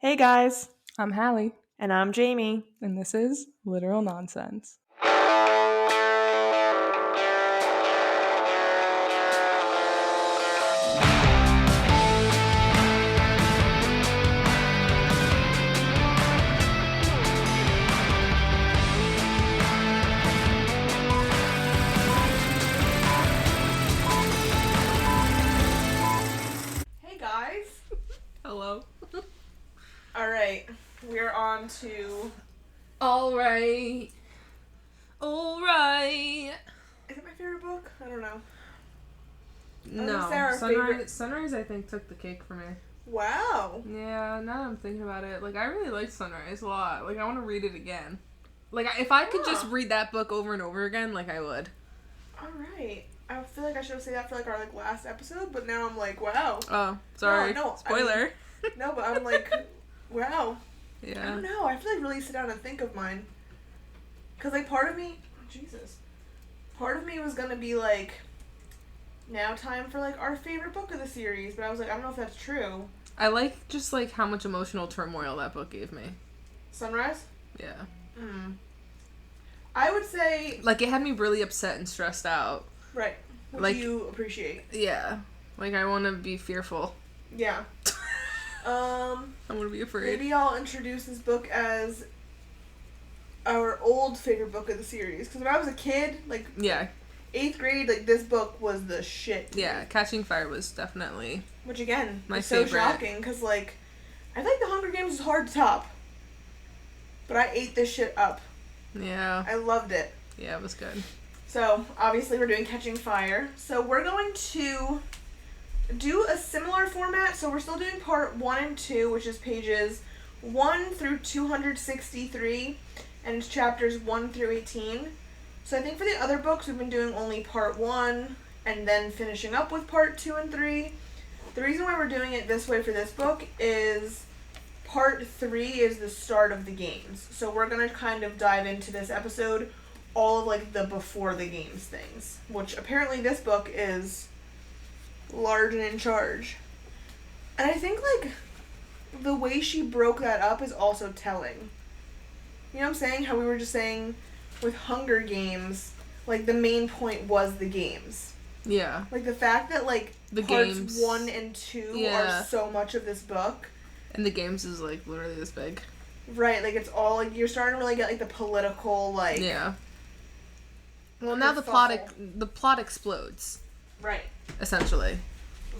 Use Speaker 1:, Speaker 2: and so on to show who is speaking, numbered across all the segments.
Speaker 1: Hey guys,
Speaker 2: I'm Hallee,
Speaker 1: and I'm Jamie.
Speaker 2: and this is Literal Nonsense.
Speaker 1: Hey guys.
Speaker 2: Hello.
Speaker 1: Alright, we're on to...
Speaker 2: Alright.
Speaker 1: Is it my favorite book? I don't know.
Speaker 2: No,
Speaker 1: Sarah's favorite.
Speaker 2: Sunrise I think took the cake for me.
Speaker 1: Wow.
Speaker 2: Yeah, now that I'm thinking about it, I really like Sunrise a lot. I want to read it again. If I could just read that book over and over again, I would.
Speaker 1: Alright. I feel like I should have said that for our last episode, but now I'm like, wow.
Speaker 2: Oh, sorry.
Speaker 1: No,
Speaker 2: Spoiler.
Speaker 1: No, but I'm like, wow.
Speaker 2: Yeah.
Speaker 1: I don't know. I have to really sit down and think of mine. Because part of me... Jesus. Part of me was going to be now time for our favorite book of the series, but I was like, I don't know if that's true.
Speaker 2: I like just how much emotional turmoil that book gave me.
Speaker 1: Sunrise?
Speaker 2: Yeah.
Speaker 1: I would say...
Speaker 2: it had me really upset and stressed out.
Speaker 1: Right. Which you appreciate.
Speaker 2: Yeah. I want to be fearful.
Speaker 1: Yeah.
Speaker 2: I want to be afraid.
Speaker 1: Maybe I'll introduce this book as our old favorite book of the series. Because when I was a kid,
Speaker 2: Yeah.
Speaker 1: 8th grade, this book was the shit.
Speaker 2: Yeah, Catching Fire was definitely...
Speaker 1: Which, again,
Speaker 2: my
Speaker 1: is so
Speaker 2: favorite.
Speaker 1: shocking. Because, I feel like The Hunger Games is hard to top. But I ate this shit up.
Speaker 2: Yeah.
Speaker 1: I loved it.
Speaker 2: Yeah, it was good.
Speaker 1: So, obviously, we're doing Catching Fire. So, we're going to do a similar format. So, we're still doing part 1 and 2, which is pages 1 through 263, and it's chapters 1 through 18. So, I think for the other books, we've been doing only part 1, and then finishing up with part 2 and 3. The reason why we're doing it this way for this book is part 3 is the start of the games. So, we're going to kind of dive into this episode all of the before the games things, which apparently this book is large and in charge. And I think the way she broke that up is also telling. You know what I'm saying? How we were just saying with Hunger Games, the main point was the games.
Speaker 2: Yeah.
Speaker 1: The fact that
Speaker 2: the
Speaker 1: parts
Speaker 2: games,
Speaker 1: 1 and 2 are so much of this book.
Speaker 2: And the games is literally this big.
Speaker 1: Right, it's all you're starting to really get the political
Speaker 2: Yeah. Well, now the plot explodes.
Speaker 1: Right.
Speaker 2: Essentially.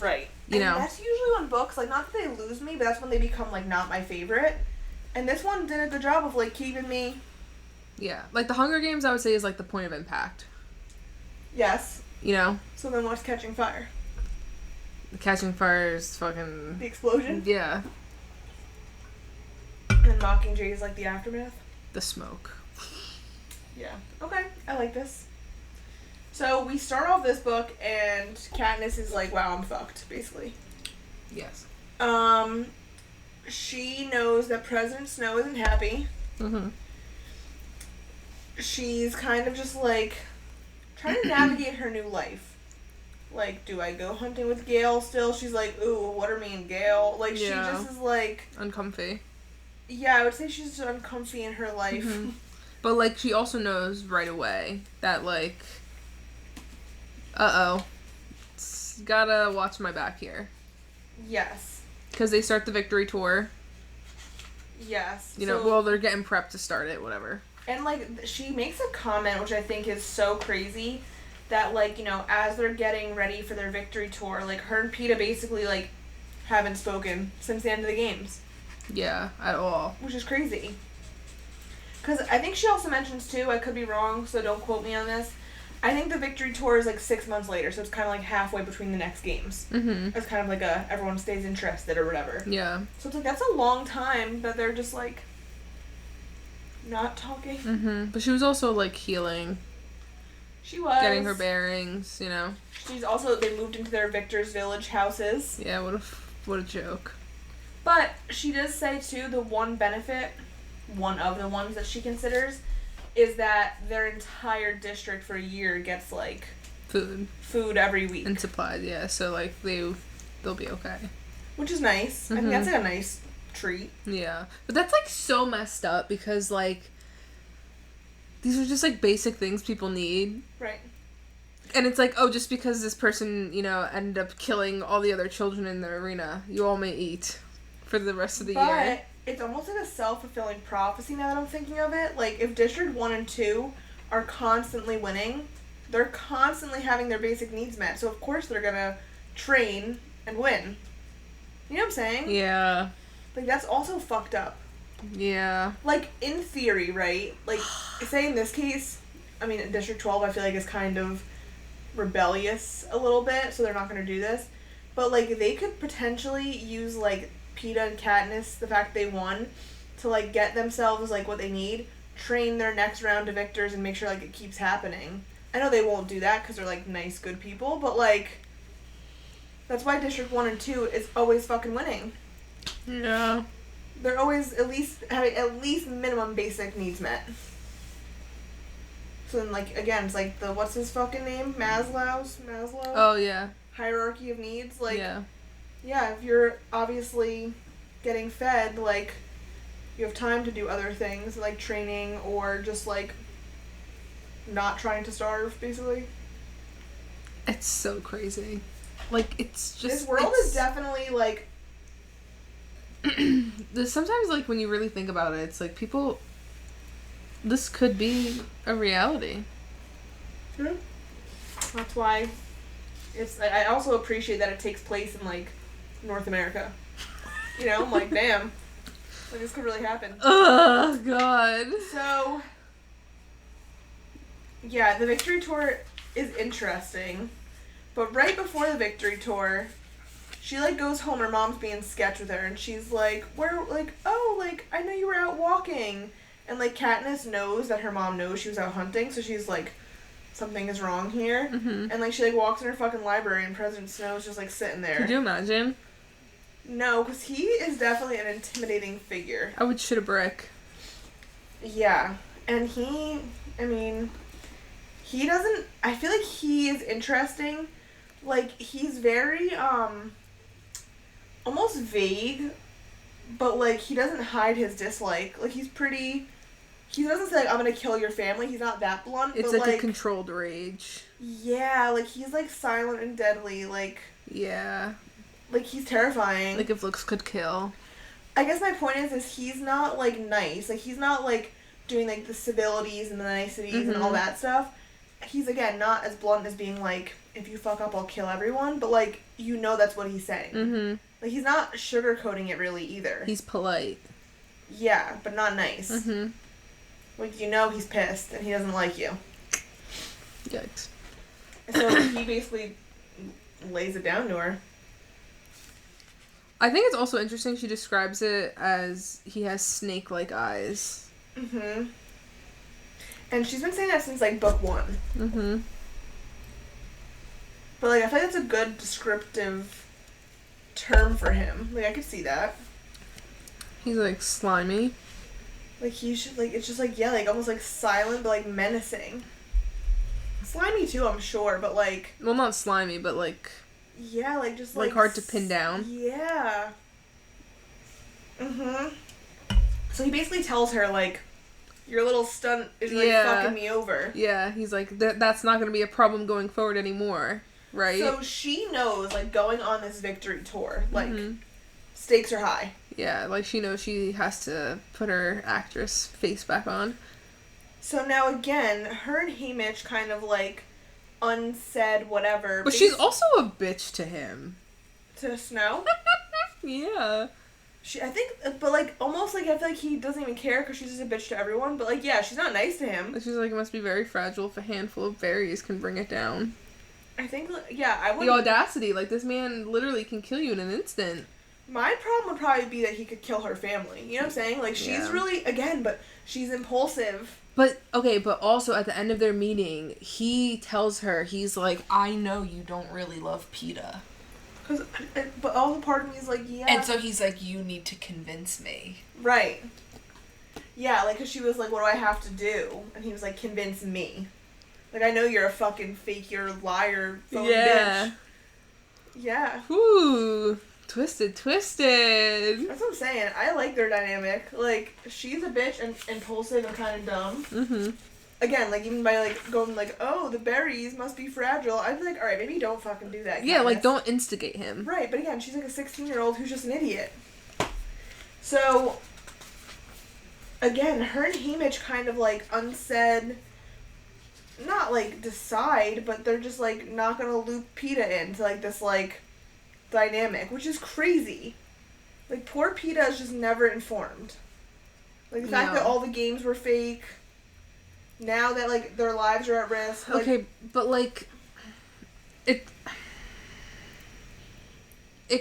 Speaker 1: Right.
Speaker 2: You know.
Speaker 1: That's usually when books, not that they lose me, but that's when they become, not my favorite. And this one did a good job of, keeping me...
Speaker 2: Yeah. The Hunger Games, I would say, is, the point of impact.
Speaker 1: Yes.
Speaker 2: You know?
Speaker 1: So then what's Catching Fire?
Speaker 2: Catching Fire is fucking...
Speaker 1: The explosion?
Speaker 2: Yeah.
Speaker 1: And then Mockingjay is, the aftermath?
Speaker 2: The smoke.
Speaker 1: Yeah. Okay. I like this. So we start off this book, and Katniss is wow, I'm fucked, basically.
Speaker 2: Yes.
Speaker 1: She knows that President Snow isn't happy.
Speaker 2: Mm-hmm.
Speaker 1: She's kind of just, trying to navigate her new life. Do I go hunting with Gale still? She's ooh, what are me and Gale? She just is,
Speaker 2: uncomfy.
Speaker 1: Yeah, I would say she's just uncomfy in her life.
Speaker 2: Mm-hmm. But, she also knows right away that, uh-oh. Gotta watch my back here.
Speaker 1: Yes.
Speaker 2: Because they start the victory tour.
Speaker 1: Yes.
Speaker 2: They're getting prepped to start it, whatever.
Speaker 1: And, she makes a comment, which I think is so crazy, that, as they're getting ready for their victory tour, her and Peeta basically, haven't spoken since the end of the games.
Speaker 2: Yeah, at all.
Speaker 1: Which is crazy. Because I think she also mentions, too, I could be wrong, so don't quote me on this, I think the victory tour is 6 months later, so it's kind of halfway between the next games.
Speaker 2: Mm-hmm.
Speaker 1: It's kind of everyone stays interested or whatever.
Speaker 2: Yeah.
Speaker 1: So it's that's a long time that they're just not talking.
Speaker 2: Mm-hmm. But she was also healing.
Speaker 1: She was.
Speaker 2: Getting her bearings,
Speaker 1: She's also, they moved into their Victor's Village houses.
Speaker 2: Yeah, what a joke.
Speaker 1: But she does say, too, the one benefit, one of the ones that she considers, is that their entire district for a year gets, food every week.
Speaker 2: And supplies, yeah. So, they'll be okay.
Speaker 1: Which is nice.
Speaker 2: Mm-hmm.
Speaker 1: I think that's a nice treat.
Speaker 2: Yeah. But that's, like, so messed up because, like, these are just, like, basic things people need.
Speaker 1: Right.
Speaker 2: And it's like, oh, just because this person, you know, ended up killing all the other children in the arena, you all may eat for the rest of the year.
Speaker 1: But it's almost like a self-fulfilling prophecy now that I'm thinking of it. Like, if District 1 and 2 are constantly winning, they're constantly having their basic needs met. So, of course, they're gonna train and win. You know what I'm saying?
Speaker 2: Yeah.
Speaker 1: Like, that's also fucked up.
Speaker 2: Yeah.
Speaker 1: Like, in theory, right? Like, say in this case, I mean, District 12, I feel like is kind of rebellious a little bit, so they're not going to do this. But, like, they could potentially use, like, PETA and Katniss, the fact they won, to, like, get themselves, like, what they need, train their next round of victors, and make sure, like, it keeps happening. I know they won't do that because they're, like, nice, good people, but, like, that's why District 1 and 2 is always fucking winning.
Speaker 2: Yeah.
Speaker 1: They're always at least having at least minimum basic needs met. So then, like, again, it's like the, what's his fucking name? Maslow?
Speaker 2: Oh, yeah.
Speaker 1: Hierarchy of needs. Like,
Speaker 2: yeah,
Speaker 1: if you're obviously getting fed, like, you have time to do other things, like training or just, like, not trying to starve, basically.
Speaker 2: It's so crazy. Like, it's just...
Speaker 1: This world is definitely, like...
Speaker 2: Sometimes, like, when you really think about it, it's like people... This could be a reality.
Speaker 1: That's why it's... I also appreciate that it takes place in, like, North America. You know? I'm like, damn. Like, this could really happen.
Speaker 2: Oh, God.
Speaker 1: So... Yeah, the Victory Tour is interesting. But right before the Victory Tour... She, like, goes home, her mom's being sketch with her, and she's like, I know you were out walking. And, like, Katniss knows that her mom knows she was out hunting, so she's like, something is wrong here.
Speaker 2: Mm-hmm.
Speaker 1: And, like, she, like, walks in her fucking library, and President Snow's just, like, sitting there.
Speaker 2: Could you imagine?
Speaker 1: No, because he is definitely an intimidating figure.
Speaker 2: I would shit a brick.
Speaker 1: Yeah. And he doesn't, I feel like he is interesting. Like, he's very, almost vague, but, like, he doesn't hide his dislike. Like, he doesn't say, like, I'm gonna kill your family. He's not that blunt.
Speaker 2: It's
Speaker 1: but,
Speaker 2: like a controlled rage.
Speaker 1: Yeah, like, he's, like, silent and deadly, like...
Speaker 2: Yeah.
Speaker 1: Like, he's terrifying.
Speaker 2: Like, if looks could kill.
Speaker 1: I guess my point is he's not, like, nice. Like, he's not, like, doing, like, the civilities and the niceties and all that stuff. He's, again, not as blunt as being, like, if you fuck up, I'll kill everyone. But, like, you know that's what he's saying.
Speaker 2: Mm-hmm.
Speaker 1: Like, he's not sugarcoating it really either.
Speaker 2: He's polite.
Speaker 1: Yeah, but not nice.
Speaker 2: Mm-hmm.
Speaker 1: Like, you know he's pissed and he doesn't like you.
Speaker 2: Yikes.
Speaker 1: And so he basically lays it down to her.
Speaker 2: I think it's also interesting she describes it as he has snake-like eyes.
Speaker 1: Mm-hmm. And she's been saying that since, like, book 1.
Speaker 2: Mm-hmm.
Speaker 1: But, like, I feel like that's a good descriptive term for him. Like, I could see that.
Speaker 2: He's, like, slimy.
Speaker 1: Like, he should, like, it's just, like, yeah, like, almost, like, silent, but, like, menacing. Slimy, too, I'm sure, but, like...
Speaker 2: Well, not slimy, but, like...
Speaker 1: Yeah, like, just,
Speaker 2: like hard to pin down.
Speaker 1: Yeah. Mm-hmm. So he basically tells her, like, your little stunt is, like, fucking me over.
Speaker 2: Yeah, he's like, that's not going to be a problem going forward anymore, right?
Speaker 1: So she knows, like, going on this victory tour, like, stakes are high.
Speaker 2: Yeah, like, she knows she has to put her actress face back on.
Speaker 1: So now, again, her and Haymitch kind of, like, unsaid whatever.
Speaker 2: But she's also a bitch to him.
Speaker 1: To Snow?
Speaker 2: Yeah.
Speaker 1: I think, but, like, almost, like, I feel like he doesn't even care because she's just a bitch to everyone. But, like, yeah, she's not nice to him.
Speaker 2: She's like, it must be very fragile if a handful of berries can bring it down.
Speaker 1: I think, yeah, I would.
Speaker 2: The audacity. Like, this man literally can kill you in an instant.
Speaker 1: My problem would probably be that he could kill her family. You know what I'm saying? Like, she's really, again, but she's impulsive.
Speaker 2: But, okay, but also at the end of their meeting, he tells her, he's like, I know you don't really love PETA.
Speaker 1: But also part of me is like, yeah.
Speaker 2: And so he's like, you need to convince me.
Speaker 1: Right. Yeah, like, because she was like, what do I have to do? And he was like, convince me. Like, I know you're a fucking fake, you're a liar, phony bitch. Yeah.
Speaker 2: Ooh. Twisted.
Speaker 1: That's what I'm saying. I like their dynamic. Like, she's a bitch and impulsive and kind of dumb.
Speaker 2: Mm-hmm.
Speaker 1: Again, like, even by, like, going, like, oh, the berries must be fragile. I'd be like, alright, maybe don't fucking do that, Katniss.
Speaker 2: Yeah, like, don't instigate him.
Speaker 1: Right, but again, she's, like, a 16-year-old who's just an idiot. So, again, her and Haymitch kind of, like, unsaid, not, like, decide, but they're just, like, not gonna loop Peeta into, like, this, like, dynamic, which is crazy. Like, poor Peeta is just never informed. Like, the fact that all the games were fake... Now that, like, their lives are at risk. Like,
Speaker 2: okay, but, like, it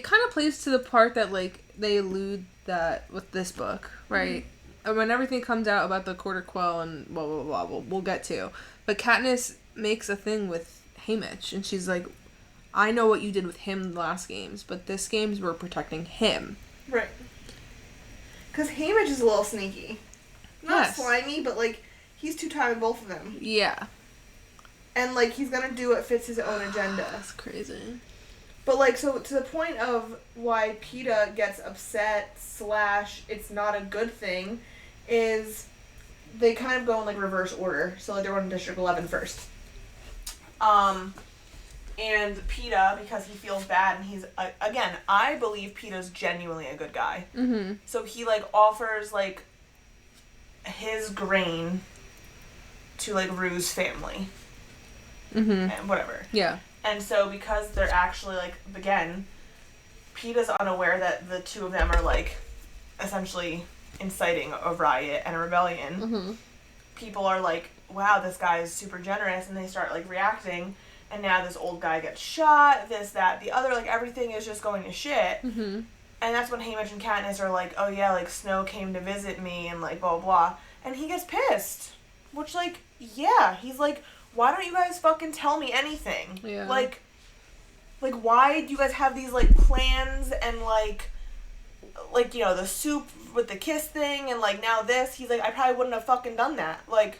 Speaker 2: kind of plays to the part that, like, they allude that with this book, right? Mm-hmm. And when everything comes out about the Quarter Quell and blah, blah, blah, we'll get to. But Katniss makes a thing with Haymitch, and she's like, I know what you did with him the last games, but this games we're protecting him.
Speaker 1: Right. Because Haymitch is a little sneaky. Not slimy, but, like... He's two-timing both of them.
Speaker 2: Yeah.
Speaker 1: And, like, he's gonna do what fits his own agenda.
Speaker 2: That's crazy.
Speaker 1: But, like, so to the point of why Peeta gets upset / it's not a good thing is they kind of go in, like, reverse order. So, like, they're going to District 11 first. And Peeta, because he feels bad, and he's, again, I believe Peeta's genuinely a good guy.
Speaker 2: Mm-hmm.
Speaker 1: So he, like, offers, like, his grain... to, like, Rue's family.
Speaker 2: Mm-hmm.
Speaker 1: And whatever.
Speaker 2: Yeah.
Speaker 1: And so, because they're actually, like, again, Peeta's unaware that the two of them are, like, essentially inciting a riot and a rebellion.
Speaker 2: Mm-hmm.
Speaker 1: People are like, wow, this guy is super generous, and they start, like, reacting, and now this old guy gets shot, this, that, the other, like, everything is just going to shit.
Speaker 2: Mm-hmm.
Speaker 1: And that's when Haymitch and Katniss are like, oh, yeah, like, Snow came to visit me, and, like, blah, blah, blah. And he gets pissed. Which, like, yeah, he's like, why don't you guys fucking tell me anything?
Speaker 2: Yeah.
Speaker 1: Like, why do you guys have these, like, plans and, like, you know, the soup with the kiss thing and, like, now this? He's like, I probably wouldn't have fucking done that. Like,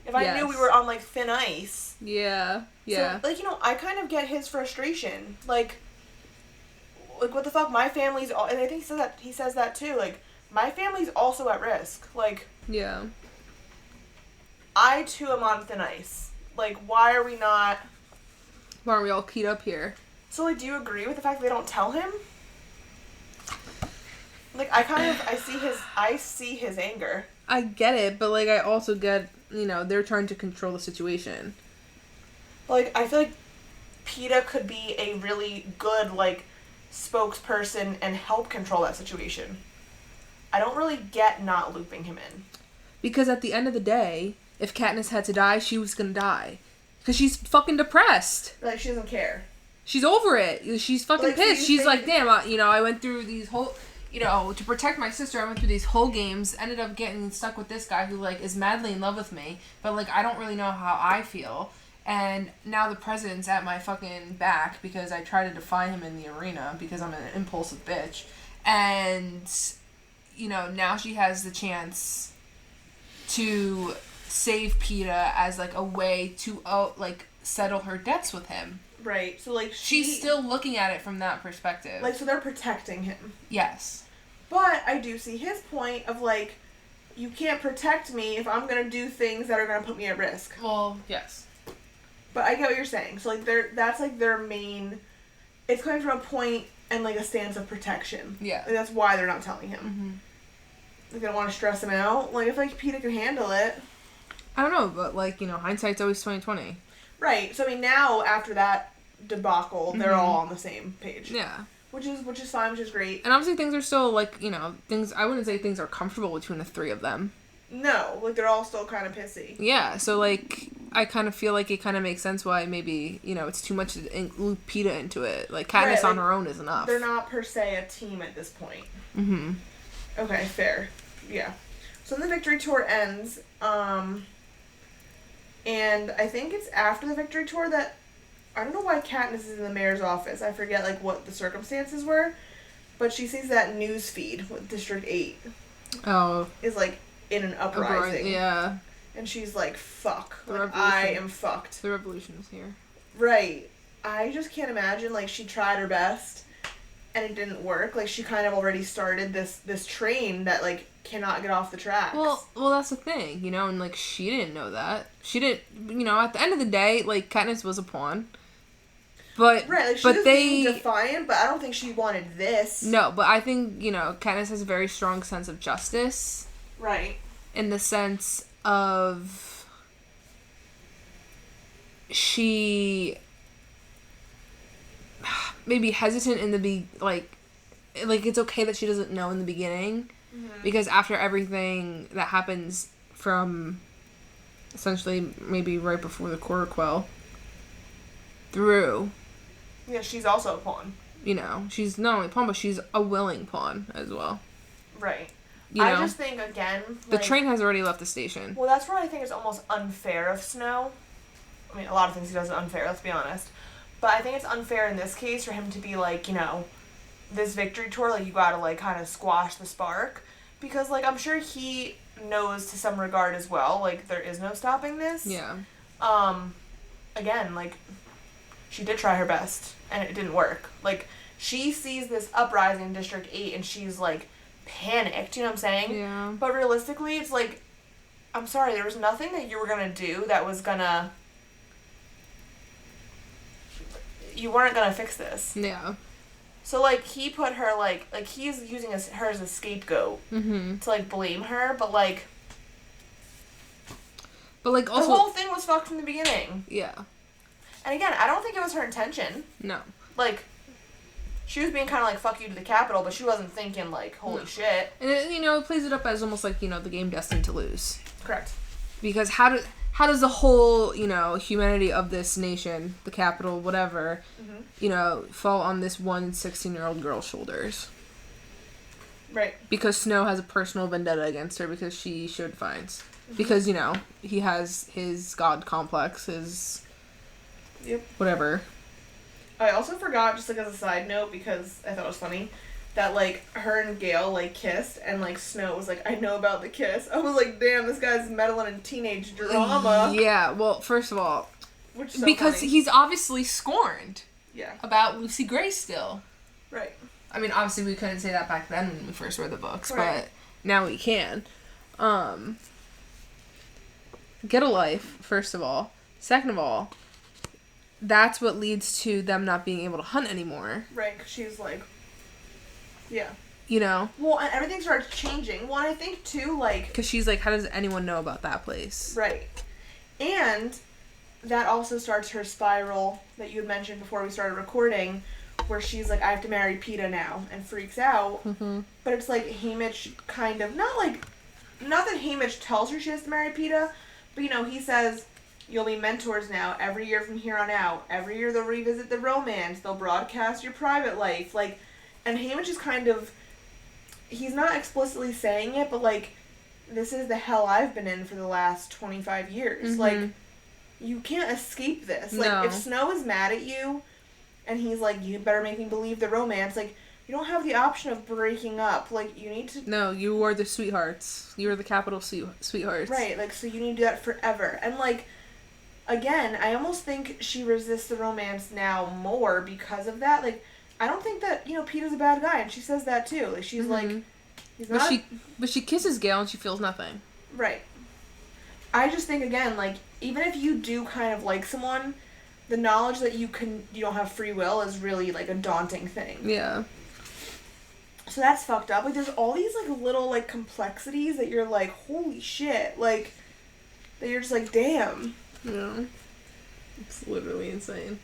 Speaker 1: if I knew we were on, like, thin ice.
Speaker 2: Yeah. Yeah.
Speaker 1: So, like, you know, I kind of get his frustration. Like, what the fuck? My family's... And I think he says that, too. Like, my family's also at risk. Like...
Speaker 2: Yeah.
Speaker 1: I, too, am on thin ice. Like, why are we not...
Speaker 2: Why aren't we all keyed up here?
Speaker 1: So, like, do you agree with the fact that they don't tell him? Like, I see his anger.
Speaker 2: I get it, but, like, I also get, you know, they're trying to control the situation.
Speaker 1: Like, I feel like Peeta could be a really good, like, spokesperson and help control that situation. I don't really get not looping him in.
Speaker 2: Because at the end of the day... If Katniss had to die, she was gonna die. Because she's fucking depressed.
Speaker 1: Like, she doesn't care.
Speaker 2: She's over it. She's fucking
Speaker 1: like,
Speaker 2: pissed. She's like, damn, I went through these whole... You know, to protect my sister, I went through these whole games, ended up getting stuck with this guy who, like, is madly in love with me. But, like, I don't really know how I feel. And now the president's at my fucking back because I try to defy him in the arena because I'm an impulsive bitch. And, you know, now she has the chance to... save Peeta as, like, a way to, like, settle her debts with him.
Speaker 1: Right. So, like,
Speaker 2: she's still looking at it from that perspective.
Speaker 1: Like, so they're protecting him.
Speaker 2: Yes.
Speaker 1: But I do see his point of, like, you can't protect me if I'm gonna do things that are gonna put me at risk.
Speaker 2: Well, yes.
Speaker 1: But I get what you're saying. So, like, that's, like, their main... It's coming from a point and, like, a stance of protection.
Speaker 2: Yeah.
Speaker 1: And that's why they're not telling him.
Speaker 2: Mm-hmm.
Speaker 1: Like, they don't want to stress him out. Like, if, like, Peeta can handle it...
Speaker 2: I don't know, but, like, you know, hindsight's always 20/20.
Speaker 1: Right. So, I mean, now, after that debacle, they're all on the same page.
Speaker 2: Yeah.
Speaker 1: Which is fine, which is great.
Speaker 2: And obviously things are still, like, you know, I wouldn't say things are comfortable between the three of them.
Speaker 1: No. Like, they're all still kind of pissy.
Speaker 2: Yeah, so, like, I kind of feel like it kind of makes sense why maybe, you know, it's too much to loop Peeta into it. Like, Katniss on her own is enough.
Speaker 1: They're not, per se, a team at this point.
Speaker 2: Mm-hmm.
Speaker 1: Okay, fair. Yeah. So, then the victory tour ends, and I think it's after the victory tour that, I don't know why Katniss is in the mayor's office. I forget, like, what the circumstances were. But she sees that news feed with District 8.
Speaker 2: Oh.
Speaker 1: Is, like, in an uprising.
Speaker 2: Yeah.
Speaker 1: And she's like, fuck. Like, I am fucked.
Speaker 2: The revolution is here.
Speaker 1: Right. I just can't imagine, like, she tried her best. and it didn't work. Like, she kind of already started this train that, like, cannot get off the tracks.
Speaker 2: Well, that's the thing, you know, and, like, she didn't know that. She didn't, you know, at the end of the day, like, Katniss was a pawn. But,
Speaker 1: right, like, she was being defiant, but I don't think she wanted this.
Speaker 2: No, but I think, you know, Katniss has a very strong sense of justice.
Speaker 1: Right.
Speaker 2: In the sense of she maybe hesitant in the like it's okay that she doesn't know in the beginning, because after everything that happens from essentially maybe right before the Coroquel through,
Speaker 1: yeah, she's also a pawn.
Speaker 2: You know, she's not only a pawn, but she's a willing pawn as well.
Speaker 1: Right.
Speaker 2: You know,
Speaker 1: I just think, again,
Speaker 2: the train has already left the station.
Speaker 1: Well, that's where I think it's almost unfair of Snow. I mean, a lot of things he does are unfair, let's be honest. But I think it's unfair in this case for him to be like, you know, this victory tour, like, you gotta, like, kind of squash the spark. Because, like, I'm sure he knows to some regard as well, like, there is no stopping this.
Speaker 2: Yeah.
Speaker 1: Again, like, she did try her best, and it didn't work. Like, she sees this uprising in District 8, and she's, like, panicked, you know what I'm saying?
Speaker 2: Yeah.
Speaker 1: But realistically, it's like, I'm sorry, there was nothing that you were gonna do that was gonna... You weren't gonna fix this.
Speaker 2: Yeah.
Speaker 1: So, like, he put her, like he's using her as a scapegoat to, like, blame her, but, like...
Speaker 2: But, like, also...
Speaker 1: The whole thing was fucked from the beginning.
Speaker 2: Yeah.
Speaker 1: And again, I don't think it was her intention.
Speaker 2: No.
Speaker 1: Like... She was being kind of like, fuck you to the Capitol, but she wasn't thinking, like, holy shit.
Speaker 2: And, it, you know, it plays it up as almost like, you know, the game destined to lose.
Speaker 1: Correct.
Speaker 2: Because how does the whole, you know, humanity of this nation, the Capitol, whatever, you know, fall on this one 16-year-old girl's shoulders?
Speaker 1: Right.
Speaker 2: Because Snow has a personal vendetta against her because she showed defiance. Because, you know, he has his god complex, his...
Speaker 1: Yep.
Speaker 2: Whatever.
Speaker 1: I also forgot, just, like, as a side note, because I thought it was funny, that, like, her and Gale, like, kissed, and, like, Snow was like, I know about the kiss. I was like, damn, this guy's meddling in teenage drama.
Speaker 2: Yeah, well, first of all,
Speaker 1: which is so
Speaker 2: because
Speaker 1: funny.
Speaker 2: he's obviously scorned.
Speaker 1: Yeah.
Speaker 2: About Lucy Gray still.
Speaker 1: Right.
Speaker 2: I mean, obviously we couldn't say that back then when we first read the books,
Speaker 1: right.
Speaker 2: But now we can. Get a life, first of all. Second of all, that's what leads to them not being able to hunt anymore.
Speaker 1: Right, because she's like, yeah.
Speaker 2: You know?
Speaker 1: Well, and everything starts changing. Well, and I think, too, like...
Speaker 2: Because she's like, how does anyone know about that place?
Speaker 1: Right. And that also starts her spiral that you had mentioned before we started recording, where she's like, I have to marry Peeta now, and freaks out. But it's like Haymitch kind of, not that Haymitch tells her she has to marry Peeta, but, you know, he says... You'll be mentors now every year from here on out. Every year they'll revisit the romance. They'll broadcast your private life. Like, and Haymitch is kind of, he's not explicitly saying it, but, like, this is the hell I've been in for the last 25 years. Like, you can't escape this. Like, if Snow is mad at you, and he's like, you better make me believe the romance, like, you don't have the option of breaking up. Like, you need to...
Speaker 2: No, you are the sweethearts. You are the capital sweethearts.
Speaker 1: Right, like, so you need to do that forever. And, like... Again, I almost think she resists the romance now more because of that. Like, I don't think that, you know, Peeta's a bad guy, and she says that too. Like, she's like, he's not...
Speaker 2: But she kisses Gale and she feels nothing.
Speaker 1: Right. I just think, again, like, even if you do kind of like someone, the knowledge that you don't have free will is really, like, a daunting thing.
Speaker 2: Yeah.
Speaker 1: So that's fucked up. Like, there's all these, like, little, like, complexities that you're like, holy shit. Like, that you're just like, damn.
Speaker 2: Yeah. It's literally insane.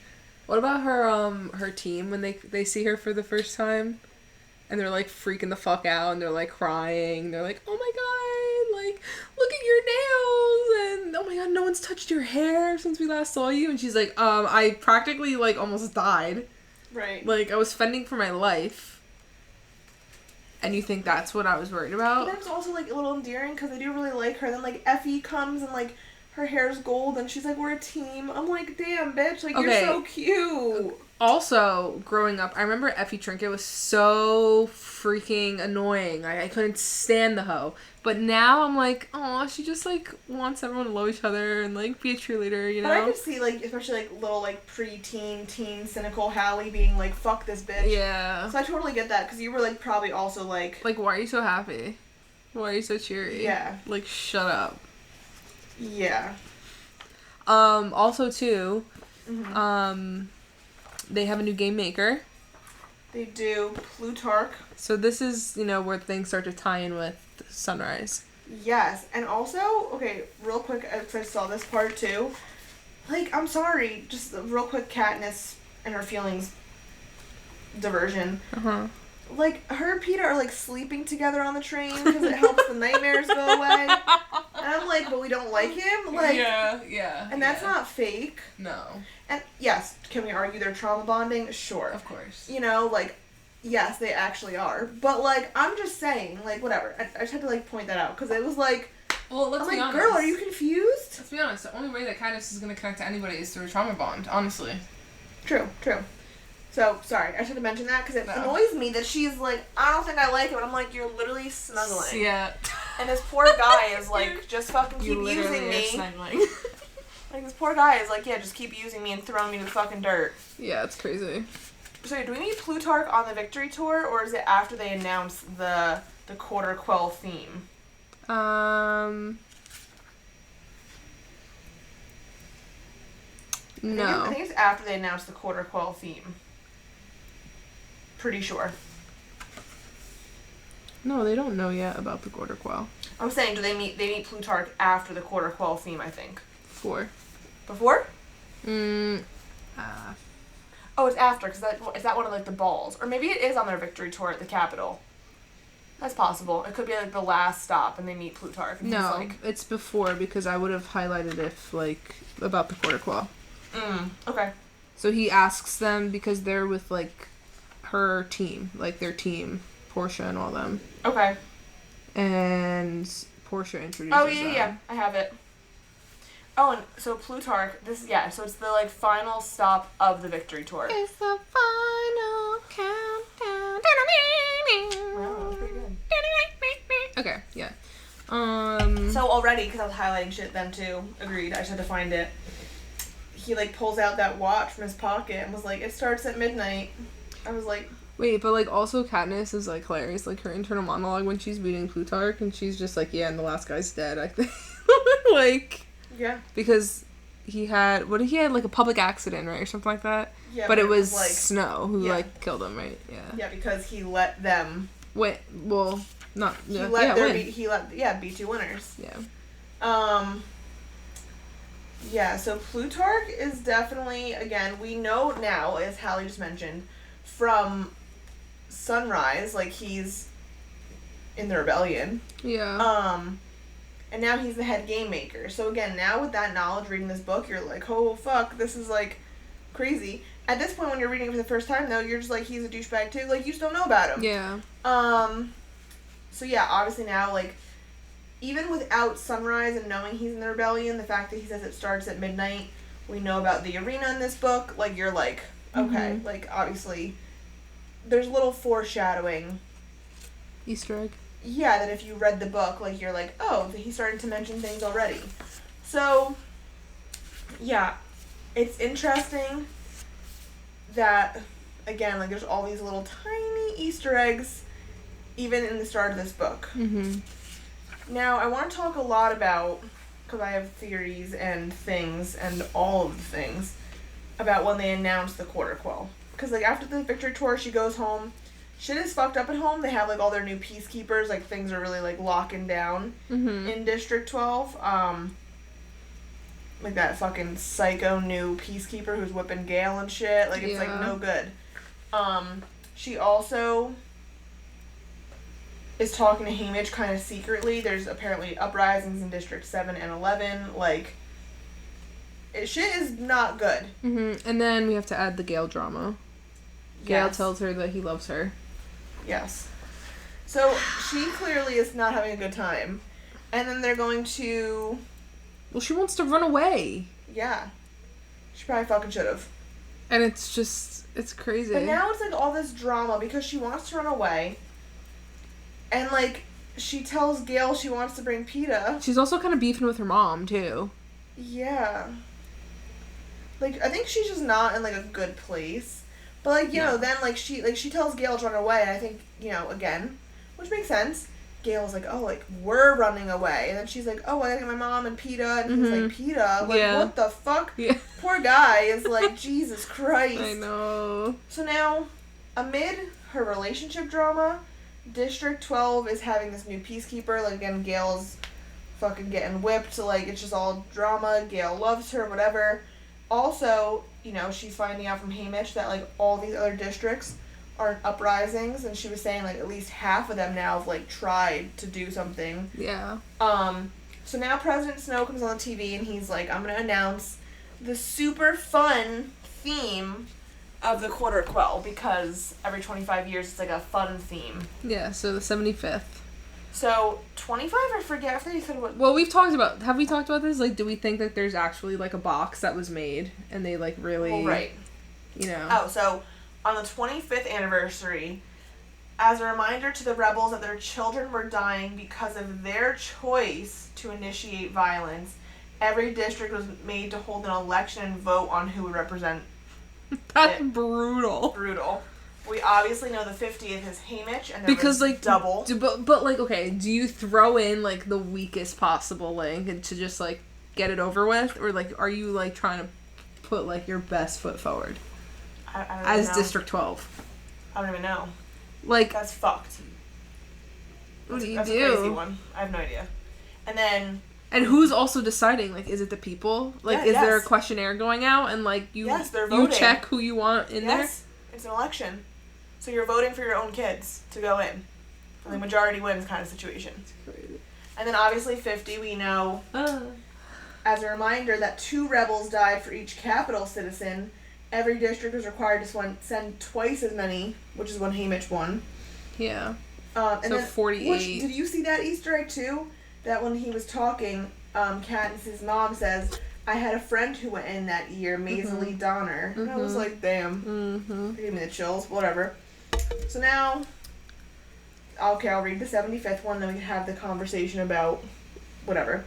Speaker 2: What about her team when they see her for the first time? And they're, like, freaking the fuck out, and they're, like, crying. They're like, oh my god, like, look at your nails, and oh my god, no one's touched your hair since we last saw you. And she's like, I practically, like, almost died.
Speaker 1: Right.
Speaker 2: Like, I was fending for my life. And you think that's what I was worried about?
Speaker 1: But then it's also, like, a little endearing, because I do really like her. Then, like, Effie comes, and, like, her hair's gold, and she's like, we're a team. I'm like, damn, bitch, like,
Speaker 2: okay.
Speaker 1: You're so cute.
Speaker 2: Also, growing up, I remember Effie Trinket was so freaking annoying. I couldn't stand the hoe. But now I'm like, oh, she just, like, wants everyone to love each other and, like, be a cheerleader, you know?
Speaker 1: But I could see, like, especially, like, little, like, teen, cynical Hallee being like, fuck this bitch.
Speaker 2: Yeah.
Speaker 1: So I totally get that, because you were, like, probably also, like...
Speaker 2: Like, why are you so happy? Why are you so cheery?
Speaker 1: Yeah.
Speaker 2: Like, shut up.
Speaker 1: Yeah.
Speaker 2: Also, too,
Speaker 1: Mm-hmm.
Speaker 2: they have a new game maker.
Speaker 1: They do. Plutarch.
Speaker 2: So this is, you know, where things start to tie in with Sunrise.
Speaker 1: Yes. And also, okay, real quick, because I saw this part too. Like, I'm sorry, just a real quick Katniss and her feelings diversion.
Speaker 2: Uh-huh.
Speaker 1: Like, her and Peeta are, like, sleeping together on the train because it helps the nightmares go away. And I'm like, but we don't like him? Like,
Speaker 2: yeah.
Speaker 1: And that's not fake.
Speaker 2: No.
Speaker 1: And, yes, can we argue they're trauma bonding? Sure.
Speaker 2: Of course.
Speaker 1: You know, like, yes, they actually are. But, like, I'm just saying, like, whatever. I just had to, like, point that out. Because it was like,
Speaker 2: well, let's
Speaker 1: I'm
Speaker 2: be
Speaker 1: like,
Speaker 2: honest.
Speaker 1: girl, are you confused?
Speaker 2: Let's be honest. The only way that Katniss is going to connect to anybody is through a trauma bond, honestly.
Speaker 1: True. So, sorry, I should have mentioned that because it annoys me that she's like, I don't think I like it, but I'm like, you're literally snuggling.
Speaker 2: Yeah.
Speaker 1: And this poor guy is like, just fucking keep using me.
Speaker 2: Snuggling.
Speaker 1: Like, this poor guy is like, yeah, just keep using me and throwing me to the fucking dirt.
Speaker 2: Yeah, it's crazy.
Speaker 1: So, do we meet Plutarch on the Victory Tour, or is it after they announce the Quarter Quell theme?
Speaker 2: No.
Speaker 1: I think it's after they announce the Quarter Quell theme. Pretty sure.
Speaker 2: No, they don't know yet about the Quarter Quell.
Speaker 1: I'm saying, they meet Plutarch after the Quarter Quell theme, I think.
Speaker 2: Before.
Speaker 1: Before?
Speaker 2: Oh,
Speaker 1: it's after, because is that one of, like, the balls? Or maybe it is on their Victory Tour at the Capitol. That's possible. It could be, like, the last stop, and they meet Plutarch. And
Speaker 2: no,
Speaker 1: like,
Speaker 2: it's before, because I would have highlighted if, like, about the Quarter Quell.
Speaker 1: Okay.
Speaker 2: So he asks them because they're with, like, her team, like their team, Portia and all them.
Speaker 1: Okay.
Speaker 2: And Portia introduces them.
Speaker 1: Yeah, I have it. Oh, and so Plutarch, so it's the, like, final stop of the Victory Tour.
Speaker 2: It's the final countdown.
Speaker 1: Wow, that was pretty good.
Speaker 2: Okay, yeah.
Speaker 1: So already, because I was highlighting shit then too, agreed, I just had to find it. He, like, pulls out that watch from his pocket and was like, it starts at midnight. I was like...
Speaker 2: Wait, but, like, also Katniss is, like, hilarious. Like, her internal monologue when she's meeting Plutarch, and she's just like, yeah, and the last guy's dead, I think. Like... Yeah. Because he had, like, a public accident, right, or something like that? Yeah. But it was, like, Snow who, like, killed him, right? Yeah.
Speaker 1: Yeah, because he let them...
Speaker 2: Wait, well, not...
Speaker 1: He let B2 winners.
Speaker 2: Yeah.
Speaker 1: Yeah, so Plutarch is definitely, again, we know now, as Hallee just mentioned, from Sunrise, like, he's in the rebellion.
Speaker 2: Yeah.
Speaker 1: And now he's the head game maker. So again, now with that knowledge, reading this book, you're like, oh, fuck, this is, like, crazy. At this point, when you're reading it for the first time, though, you're just like, he's a douchebag, too. Like, you just don't know about him.
Speaker 2: Yeah.
Speaker 1: So, yeah, obviously now, like, even without Sunrise and knowing he's in the rebellion, the fact that he says it starts at midnight, we know about the arena in this book, like, you're like, okay, like, obviously, there's a little foreshadowing.
Speaker 2: Easter egg.
Speaker 1: Yeah, that if you read the book, like, you're like, oh, he's starting to mention things already. So, yeah, it's interesting that, again, like, there's all these little tiny Easter eggs, even in the start of this book.
Speaker 2: Mm-hmm.
Speaker 1: Now, I want to talk a lot about, because I have theories and things, and all of the things, about when they announced the Quarter Quell. Because, like, after the Victory Tour, she goes home. Shit is fucked up at home. They have, like, all their new peacekeepers. Like, things are really, like, locking down in District 12. Like, that fucking psycho new peacekeeper who's whipping Gale and shit. Like, it's, like, no good. She also is talking to Haymitch kind of secretly. There's apparently uprisings in District 7 and 11. Like, shit is not good.
Speaker 2: And then we have to add the Gale drama. Gale tells her that he loves her.
Speaker 1: Yes. So, she clearly is not having a good time. And then they're going to...
Speaker 2: Well, she wants to run away.
Speaker 1: Yeah. She probably fucking should have.
Speaker 2: And it's crazy.
Speaker 1: But now it's, like, all this drama because she wants to run away. And, like, she tells Gail she wants to bring PETA.
Speaker 2: She's also kind of beefing with her mom, too.
Speaker 1: Yeah. Like, I think she's just not in, like, a good place. But, like, you know, then, like, she tells Gail to run away, and I think, you know, again, which makes sense. Gail's like, oh, like, we're running away. And then she's like, oh, I gotta get my mom and PETA. And he's like, PETA? Like, what the fuck?
Speaker 2: Yeah.
Speaker 1: Poor guy is like, Jesus Christ.
Speaker 2: I know.
Speaker 1: So now, amid her relationship drama, District 12 is having this new peacekeeper. Like, again, Gail's fucking getting whipped. So, like, it's just all drama. Gail loves her, whatever. Also, you know, she's finding out from Hamish that, like, all these other districts are uprisings, and she was saying, like, at least half of them now have, like, tried to do something.
Speaker 2: Yeah.
Speaker 1: So now President Snow comes on the TV, and he's like, I'm gonna announce the super fun theme of the Quarter Quell, because every 25 years it's, like, a fun theme.
Speaker 2: Yeah, so the 75th.
Speaker 1: So, 25, I forget if they said what...
Speaker 2: Well, have we talked about this? Like, do we think that there's actually, like, a box that was made, and they, like, really...
Speaker 1: Well, right.
Speaker 2: You know...
Speaker 1: Oh, so... On the 25th anniversary, as a reminder to the rebels that their children were dying because of their choice to initiate violence, every district was made to hold an election and vote on who would represent
Speaker 2: That's
Speaker 1: it.
Speaker 2: brutal.
Speaker 1: Brutal. We obviously know the 50th is Hamish, and
Speaker 2: because, like,
Speaker 1: double.
Speaker 2: But, like, okay, do you throw in, like, the weakest possible link and to just, like, get it over with? Or, like, are you, like, trying to put, like, your best foot forward?
Speaker 1: I don't
Speaker 2: as
Speaker 1: know.
Speaker 2: District 12.
Speaker 1: I don't even know.
Speaker 2: Like,
Speaker 1: that's fucked.
Speaker 2: What do you
Speaker 1: that's
Speaker 2: do?
Speaker 1: That's a crazy one. I have no idea. And then...
Speaker 2: And who's also deciding? Like, is it the people? Like, is there a questionnaire going out and, like,
Speaker 1: they're voting.
Speaker 2: You check who you want in there?
Speaker 1: Yes, it's an election. So you're voting for your own kids to go in. And the majority wins kind of situation.
Speaker 2: That's crazy.
Speaker 1: And then obviously 50, we know, as a reminder, that 2 rebels died for each capital citizen. Every district was required to send twice as many, which is when Hamish won.
Speaker 2: Yeah.
Speaker 1: And
Speaker 2: so
Speaker 1: then,
Speaker 2: 48.
Speaker 1: Did you see that Easter egg too? That when he was talking, Katniss's mom says, I had a friend who went in that year, Maisie Donner. And I was like, damn. It gave me the chills. Whatever. So now, okay, I'll read the 75th one, then we can have the conversation about whatever.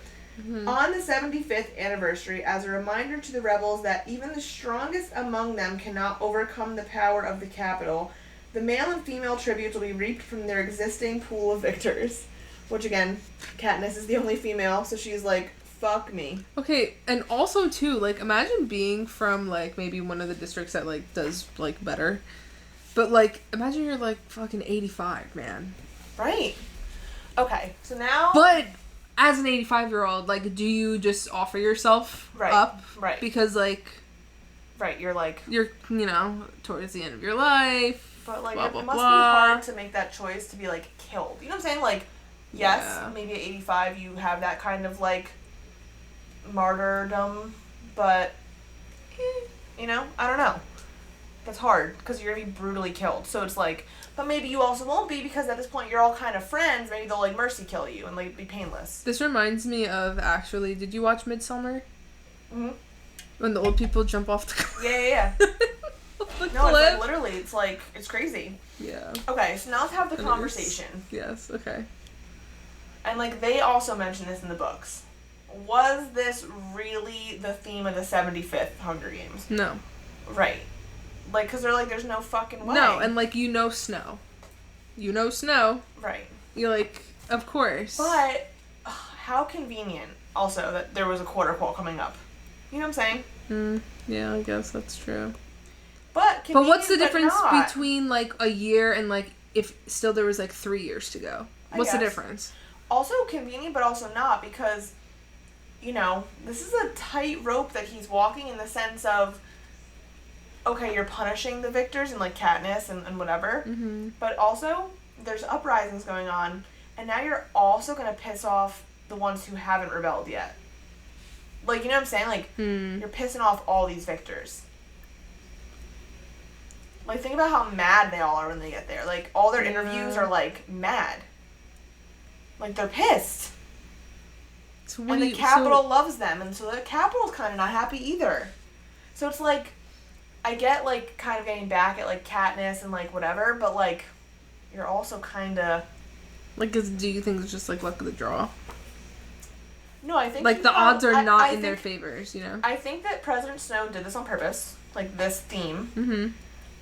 Speaker 1: On the 75th anniversary, as a reminder to the rebels that even the strongest among them cannot overcome the power of the capital, the male and female tributes will be reaped from their existing pool of victors. Which, again, Katniss is the only female, so she's like, fuck me.
Speaker 2: Okay, and also, too, like, imagine being from, like, maybe one of the districts that, like, does, like, better. But, like, imagine you're, like, fucking 85, man.
Speaker 1: Right. Okay, so now...
Speaker 2: But... As an 85-year-old, like, do you just offer yourself up?
Speaker 1: Right.
Speaker 2: Because, like...
Speaker 1: Right, you're, like...
Speaker 2: You're, you know, towards the end of your life.
Speaker 1: But, like,
Speaker 2: blah,
Speaker 1: it
Speaker 2: blah,
Speaker 1: must
Speaker 2: blah.
Speaker 1: be hard to make that choice to be, like, killed. You know what I'm saying? Like, yes, maybe at 85 you have that kind of, like, martyrdom. But, you know, I don't know. That's hard, because you're going to be brutally killed. So it's like... But maybe you also won't be, because at this point you're all kind of friends. Maybe they'll, like, mercy kill you and, like, be painless.
Speaker 2: This reminds me of, actually, did you watch Midsommar?
Speaker 1: Mm-hmm.
Speaker 2: When the old people jump off the cliff?
Speaker 1: Yeah.
Speaker 2: The
Speaker 1: no,
Speaker 2: cliff?
Speaker 1: it's, like, literally, it's, like, it's crazy.
Speaker 2: Yeah.
Speaker 1: Okay, so now let's have the conversation.
Speaker 2: Yes, okay.
Speaker 1: And, like, they also mention this in the books. Was this really the theme of the 75th Hunger Games?
Speaker 2: No.
Speaker 1: Right. Like, because they're like, there's no fucking way.
Speaker 2: No, and, like, you know Snow. You know Snow.
Speaker 1: Right.
Speaker 2: You're like, of course.
Speaker 1: But, how convenient, also, that there was a quarter quell coming up. You know what I'm saying?
Speaker 2: Yeah, I guess that's true.
Speaker 1: But
Speaker 2: what's the difference between, like, a year and, like, if still there was, like, 3 years to go? What's the difference?
Speaker 1: Also convenient, but also not, because, you know, this is a tight rope that he's walking in the sense of, okay, you're punishing the victors and, like, Katniss and whatever, but also there's uprisings going on, and now you're also going to piss off the ones who haven't rebelled yet. Like, you know what I'm saying? Like, you're pissing off all these victors. Like, think about how mad they all are when they get there. Like, all their interviews are, like, mad. Like, they're pissed. So the Capitol loves them, and so the Capitol's kind of not happy either. So it's like... I get, like, kind of getting back at, like, Katniss and, like, whatever, but, like, you're also kind of...
Speaker 2: Like, do you think it's just, like, luck of the draw?
Speaker 1: No, I think...
Speaker 2: Like, the odds are not in their favors, you know?
Speaker 1: I think that President Snow did this on purpose, like, this theme.
Speaker 2: Mm-hmm.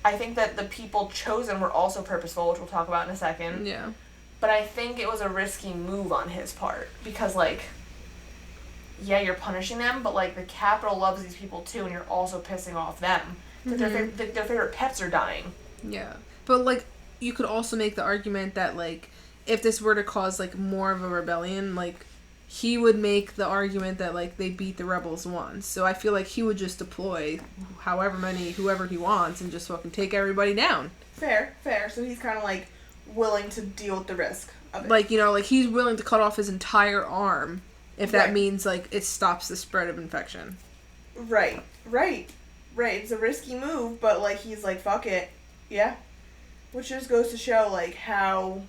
Speaker 1: I think that the people chosen were also purposeful, which we'll talk about in a second.
Speaker 2: Yeah.
Speaker 1: But I think it was a risky move on his part, because, like... Yeah, you're punishing them, but, like, the Capitol loves these people, too, and you're also pissing off them. Mm-hmm. Their favorite pets are dying.
Speaker 2: Yeah. But, like, you could also make the argument that, like, if this were to cause, like, more of a rebellion, like, he would make the argument that, like, they beat the rebels once. So I feel like he would just deploy whoever he wants, and just fucking take everybody down.
Speaker 1: Fair. So he's kind of, like, willing to deal with the risk of it.
Speaker 2: Like, you know, like, he's willing to cut off his entire arm if that means, like, it stops the spread of infection.
Speaker 1: Right. It's a risky move, but, like, he's like, fuck it. Yeah. Which just goes to show, like, how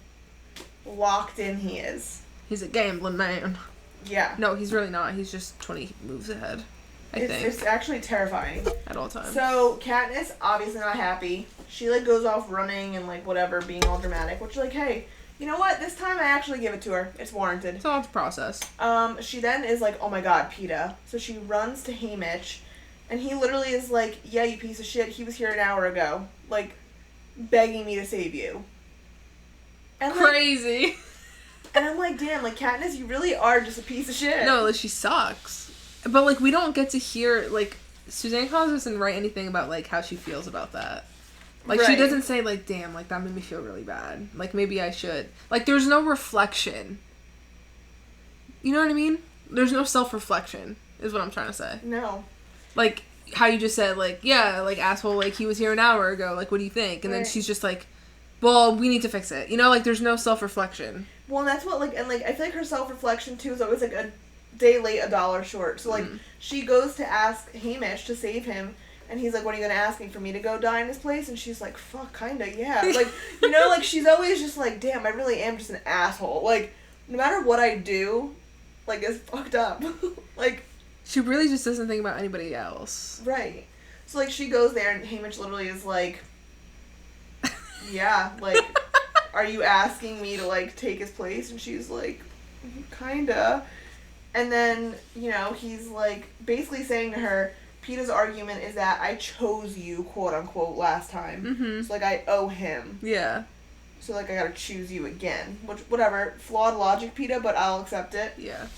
Speaker 1: locked in he is.
Speaker 2: He's a gambling man.
Speaker 1: Yeah.
Speaker 2: No, he's really not. He's just 20 moves ahead, I think.
Speaker 1: It's actually terrifying.
Speaker 2: At all times.
Speaker 1: So, Katniss, obviously not happy. She, like, goes off running and, like, whatever, being all dramatic, which, like, hey... You know what? This time I actually give it to her. It's warranted.
Speaker 2: It's all the process.
Speaker 1: She then is like, oh my god, PETA. So she runs to Haymitch, and he literally is like, yeah, you piece of shit. He was here an hour ago. Like, begging me to save you. And
Speaker 2: crazy.
Speaker 1: Like, and I'm like, damn, like, Katniss, you really are just a piece of shit.
Speaker 2: No, like, she sucks. But, like, we don't get to hear, like, Suzanne Collins doesn't write anything about, like, how she feels about that. Like, she doesn't say, like, damn, like, that made me feel really bad. Like, maybe I should. Like, there's no reflection. You know what I mean? There's no self-reflection, is what I'm trying to say.
Speaker 1: No.
Speaker 2: Like, how you just said, like, yeah, like, asshole, like, he was here an hour ago. Like, what do you think? And then she's just like, well, we need to fix it. You know, like, there's no self-reflection.
Speaker 1: Well, and that's what, like, and, like, I feel like her self-reflection, too, is always, like, a day late, $1 short. So, like, she goes to ask Haymitch to save him. And he's like, what are you going to ask me, for me to go die in this place? And she's like, fuck, kinda, yeah. Like, you know, like, she's always just like, damn, I really am just an asshole. Like, no matter what I do, like, it's fucked up. Like...
Speaker 2: She really just doesn't think about anybody else.
Speaker 1: Right. So, like, she goes there, and Haymitch literally is like, yeah, like, are you asking me to, like, take his place? And she's like, kinda. And then, you know, he's, like, basically saying to her... PETA's argument is that I chose you, quote unquote, last time. Mm-hmm. So, like, I owe him.
Speaker 2: Yeah.
Speaker 1: So, like, I gotta choose you again. Which, whatever, flawed logic, PETA, but I'll accept it.
Speaker 2: Yeah.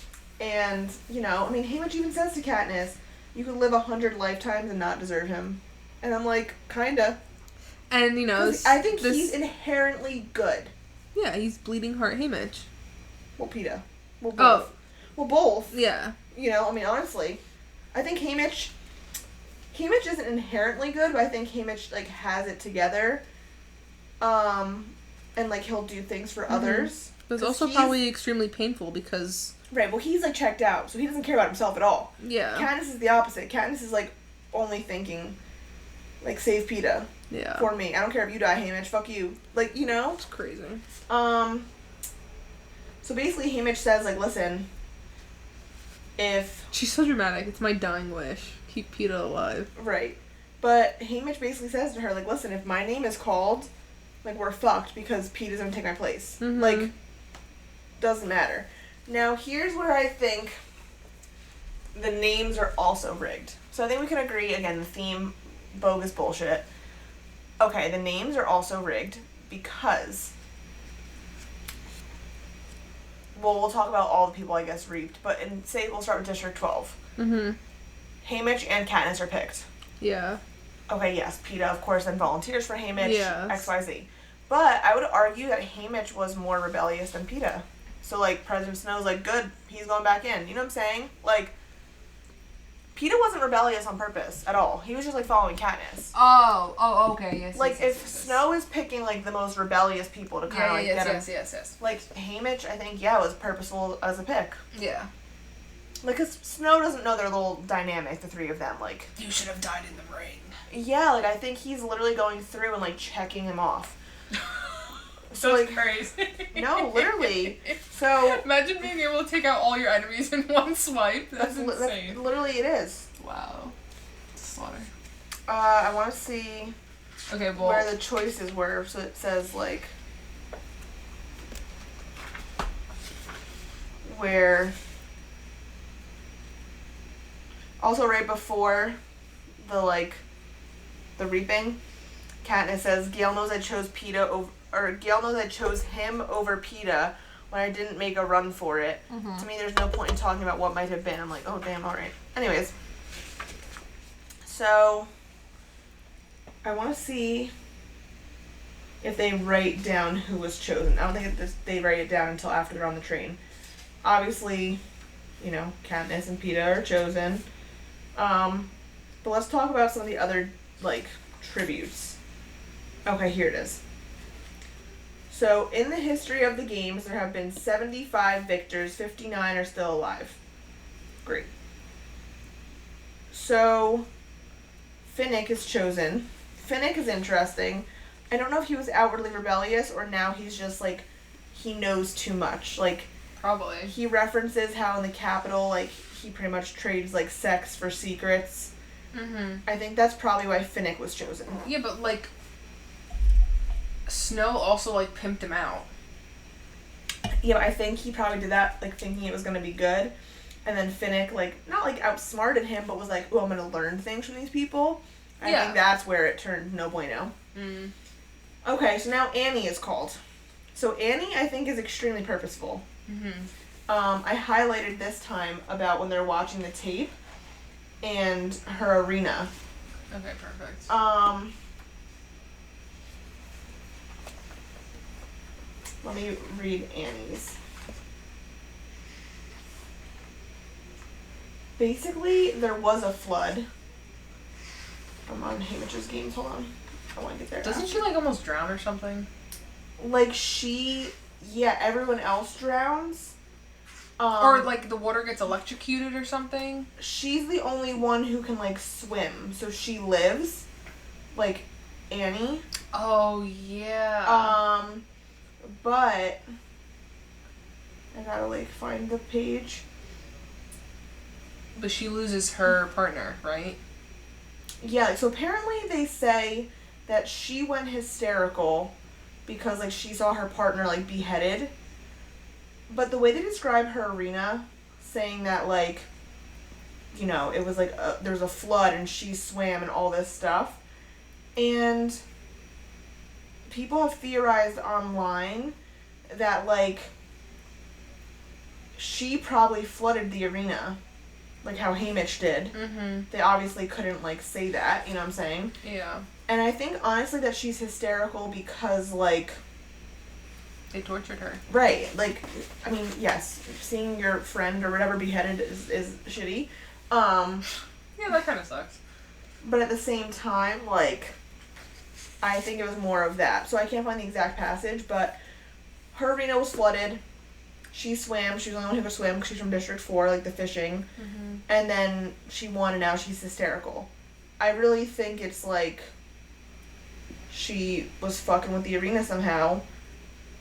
Speaker 1: And, you know, I mean, Haymitch even says to Katniss, you could live 100 lifetimes and not deserve him. And I'm like, kinda.
Speaker 2: And, you know,
Speaker 1: I think he's inherently good.
Speaker 2: Yeah, he's bleeding heart Haymitch.
Speaker 1: Well, PETA. Well, both. Well, both.
Speaker 2: Yeah.
Speaker 1: You know, I mean, honestly, I think Haymitch isn't inherently good, but I think Haymitch, like, has it together. And, like, he'll do things for others.
Speaker 2: But it's also probably extremely painful because...
Speaker 1: Right, well, he's, like, checked out, so he doesn't care about himself at all.
Speaker 2: Yeah.
Speaker 1: Katniss is the opposite. Katniss is, like, only thinking, like, save PETA.
Speaker 2: Yeah.
Speaker 1: For me. I don't care if you die, Haymitch. Fuck you. Like, you know?
Speaker 2: It's crazy.
Speaker 1: So basically, Haymitch says, like, listen, if...
Speaker 2: She's so dramatic. It's my dying wish. Keep PETA alive.
Speaker 1: Right. But Haymitch basically says to her, like, listen, if my name is called, like, we're fucked because PETA's gonna take my place. Mm-hmm. Like, doesn't matter. Now, here's where I think the names are also rigged. So I think we can agree, again, the theme, bogus bullshit. Okay, the names are also rigged because... Well, we'll talk about all the people, I guess, reaped. But say we'll start with District 12. Mm-hmm. Haymitch and Katniss are picked.
Speaker 2: Yeah.
Speaker 1: Okay, yes. PETA, of course, then volunteers for Haymitch.
Speaker 2: Yes.
Speaker 1: XYZ. But I would argue that Haymitch was more rebellious than PETA. So, like, President Snow's like, good, he's going back in. You know what I'm saying? Like, PETA wasn't rebellious on purpose at all. He was just, like, following Katniss.
Speaker 2: Oh, okay, yes.
Speaker 1: Like,
Speaker 2: yes,
Speaker 1: if Snow is picking, like, the most rebellious people to kind of, like, get him.
Speaker 2: Yes.
Speaker 1: Like, Haymitch, I think, was purposeful as a pick.
Speaker 2: Yeah.
Speaker 1: Like, because Snow doesn't know their little dynamic, the three of them. Like,
Speaker 2: you should have died in the ring.
Speaker 1: Yeah, like, I think he's literally going through and, like, checking him off.
Speaker 2: So, like, crazy.
Speaker 1: No, literally. So
Speaker 2: imagine being able to take out all your enemies in one swipe. That's insane.
Speaker 1: Literally, it is.
Speaker 2: Wow. Slaughter.
Speaker 1: I want to see
Speaker 2: Okay, well...
Speaker 1: where the choices were. So it says, like... where... Also, right before the, like, the reaping, Katniss says, Gale knows I chose Gale knows I chose him over Peeta when I didn't make a run for it. Mm-hmm. To me, there's no point in talking about what might have been. I'm like, oh, damn, alright. Anyways. So, I want to see if they write down who was chosen. I don't think they write it down until after they're on the train. Obviously, you know, Katniss and Peeta are chosen. But let's talk about some of the other, like, tributes. Okay, here it is. So, in the history of the games, there have been 75 victors, 59 are still alive. Great. So, Finnick is chosen. Finnick is interesting. I don't know if he was outwardly rebellious or now he's just, like, he knows too much. Like,
Speaker 2: probably.
Speaker 1: He references how in the Capitol, like, he pretty much trades, like, sex for secrets. Mm-hmm. I think that's probably why Finnick was chosen.
Speaker 2: Yeah, but, like, Snow also, like, pimped him out.
Speaker 1: Yeah, but I think he probably did that, like, thinking it was going to be good. And then Finnick, like, not, like, outsmarted him, but was like, oh, I'm going to learn things from these people. I think that's where it turned no bueno. Mm. Okay, so now Annie is called. So Annie, I think, is extremely purposeful. Mm-hmm. I highlighted this time about when they're watching the tape and her arena.
Speaker 2: Okay, perfect.
Speaker 1: Let me read Annie's. Basically, there was a flood. I'm on Haymitch's games. Hold on. I want to get there.
Speaker 2: Doesn't she, like, almost drown or something?
Speaker 1: Like, everyone else drowns.
Speaker 2: Or, like, the water gets electrocuted or something?
Speaker 1: She's the only one who can, like, swim. So she lives. Like, Annie.
Speaker 2: Oh, yeah.
Speaker 1: But I gotta, like, find the page.
Speaker 2: But she loses her partner, right?
Speaker 1: Yeah, so apparently they say that she went hysterical because, like, she saw her partner, like, beheaded. But the way they describe her arena, saying that, like, you know, it was, like, there's a flood and she swam and all this stuff. And people have theorized online that, like, she probably flooded the arena. Like how Haymitch did. Mm-hmm. They obviously couldn't, like, say that, you know what I'm saying?
Speaker 2: Yeah.
Speaker 1: And I think, honestly, that she's hysterical because, like...
Speaker 2: They tortured her.
Speaker 1: Right. Like, I mean, yes, seeing your friend or whatever beheaded is shitty.
Speaker 2: Yeah, that kind of sucks.
Speaker 1: But at the same time, like, I think it was more of that. So I can't find the exact passage, but her arena was flooded. She swam. She was the only one who could swim because she's from District 4, like the fishing. Mm-hmm. And then she won, and now she's hysterical. I really think it's like she was fucking with the arena somehow.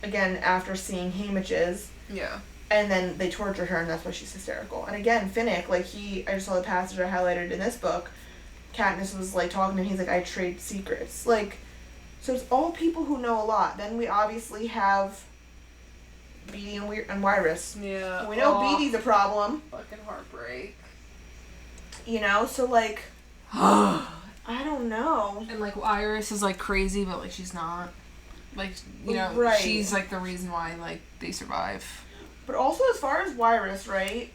Speaker 1: Again, after seeing Haymitch's.
Speaker 2: Yeah.
Speaker 1: And then they tortured her, and that's why she's hysterical. And again, Finnick, like, I just saw the passage I highlighted in this book. Katniss was, like, talking to him. He's like, I trade secrets. Like, so it's all people who know a lot. Then we obviously have Beetee and Wyrus.
Speaker 2: Yeah.
Speaker 1: We know Beetee's a problem.
Speaker 2: Fucking heartbreak.
Speaker 1: You know, so, like, I don't know.
Speaker 2: And, like, Iris is, like, crazy, but, like, she's not. Like, you know,
Speaker 1: right.
Speaker 2: She's, like, the reason why, like, they survive.
Speaker 1: But also, as far as Wyrus, right?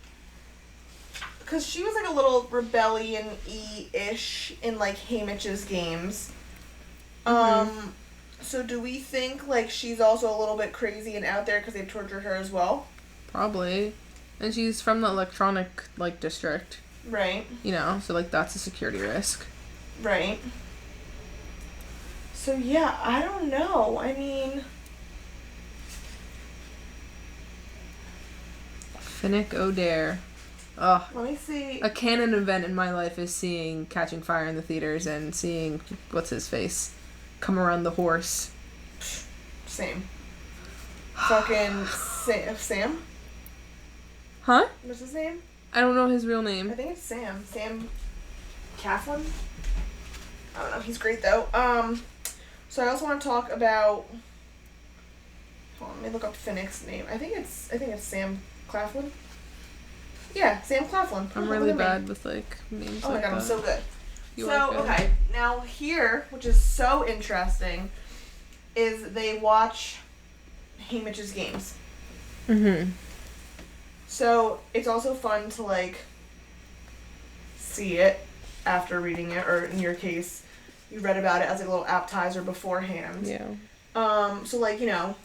Speaker 1: Because she was, like, a little rebellion-y-ish in, like, Haymitch's games. Mm-hmm. So do we think, like, she's also a little bit crazy and out there because they tortured her as well?
Speaker 2: Probably. And she's from the electronic, like, district.
Speaker 1: Right.
Speaker 2: You know, so, like, that's a security risk.
Speaker 1: Right. So, yeah, I don't know. I mean...
Speaker 2: Finnick O'Dare. Ugh.
Speaker 1: Let me see.
Speaker 2: A canon event in my life is seeing Catching Fire in the theaters and seeing, what's his face, come around the horse.
Speaker 1: Same. Fucking Sam?
Speaker 2: Huh?
Speaker 1: What's his name?
Speaker 2: I don't know his real name.
Speaker 1: I think it's Sam. Sam Claflin? I don't know. He's great though. So I also want to talk about. Hold on, let me look up Finnick's name. I think it's Sam Claflin. Yeah, Sam Claflin.
Speaker 2: I'm really bad with like names.
Speaker 1: Oh my god, I'm so good.
Speaker 2: You
Speaker 1: so
Speaker 2: are good.
Speaker 1: Okay, now here, which is so interesting, is they watch Haymitch's games.
Speaker 2: Mhm.
Speaker 1: So it's also fun to like see it after reading it, or in your case, you read about it as like a little appetizer beforehand.
Speaker 2: Yeah.
Speaker 1: So like, you know,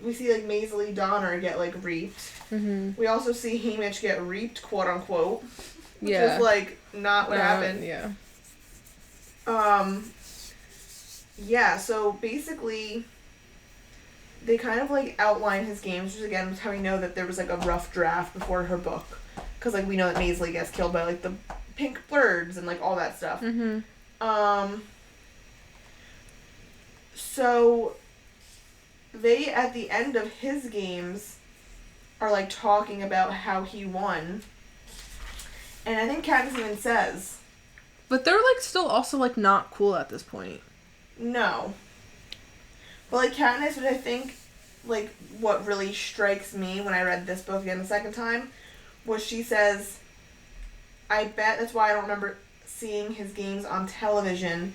Speaker 1: we see like Maisley Donner get like reaped.
Speaker 2: Mhm.
Speaker 1: We also see Haymitch get reaped, quote unquote. Which
Speaker 2: Yeah.
Speaker 1: is like not what happened.
Speaker 2: Yeah.
Speaker 1: Yeah, so basically they kind of like outline his games, which again is how we know that there was like a rough draft before her book. Because like we know that Maisley gets killed by like the pink birds and like all that stuff.
Speaker 2: Mhm.
Speaker 1: So they, at the end of his games, are like talking about how he won. And I think Katniss even says,
Speaker 2: But they're like still also like not cool at this point.
Speaker 1: no. But like Katniss, which I think, like, what really strikes me when I read this book again the second time, was she says, I bet that's why I don't remember seeing his games on television.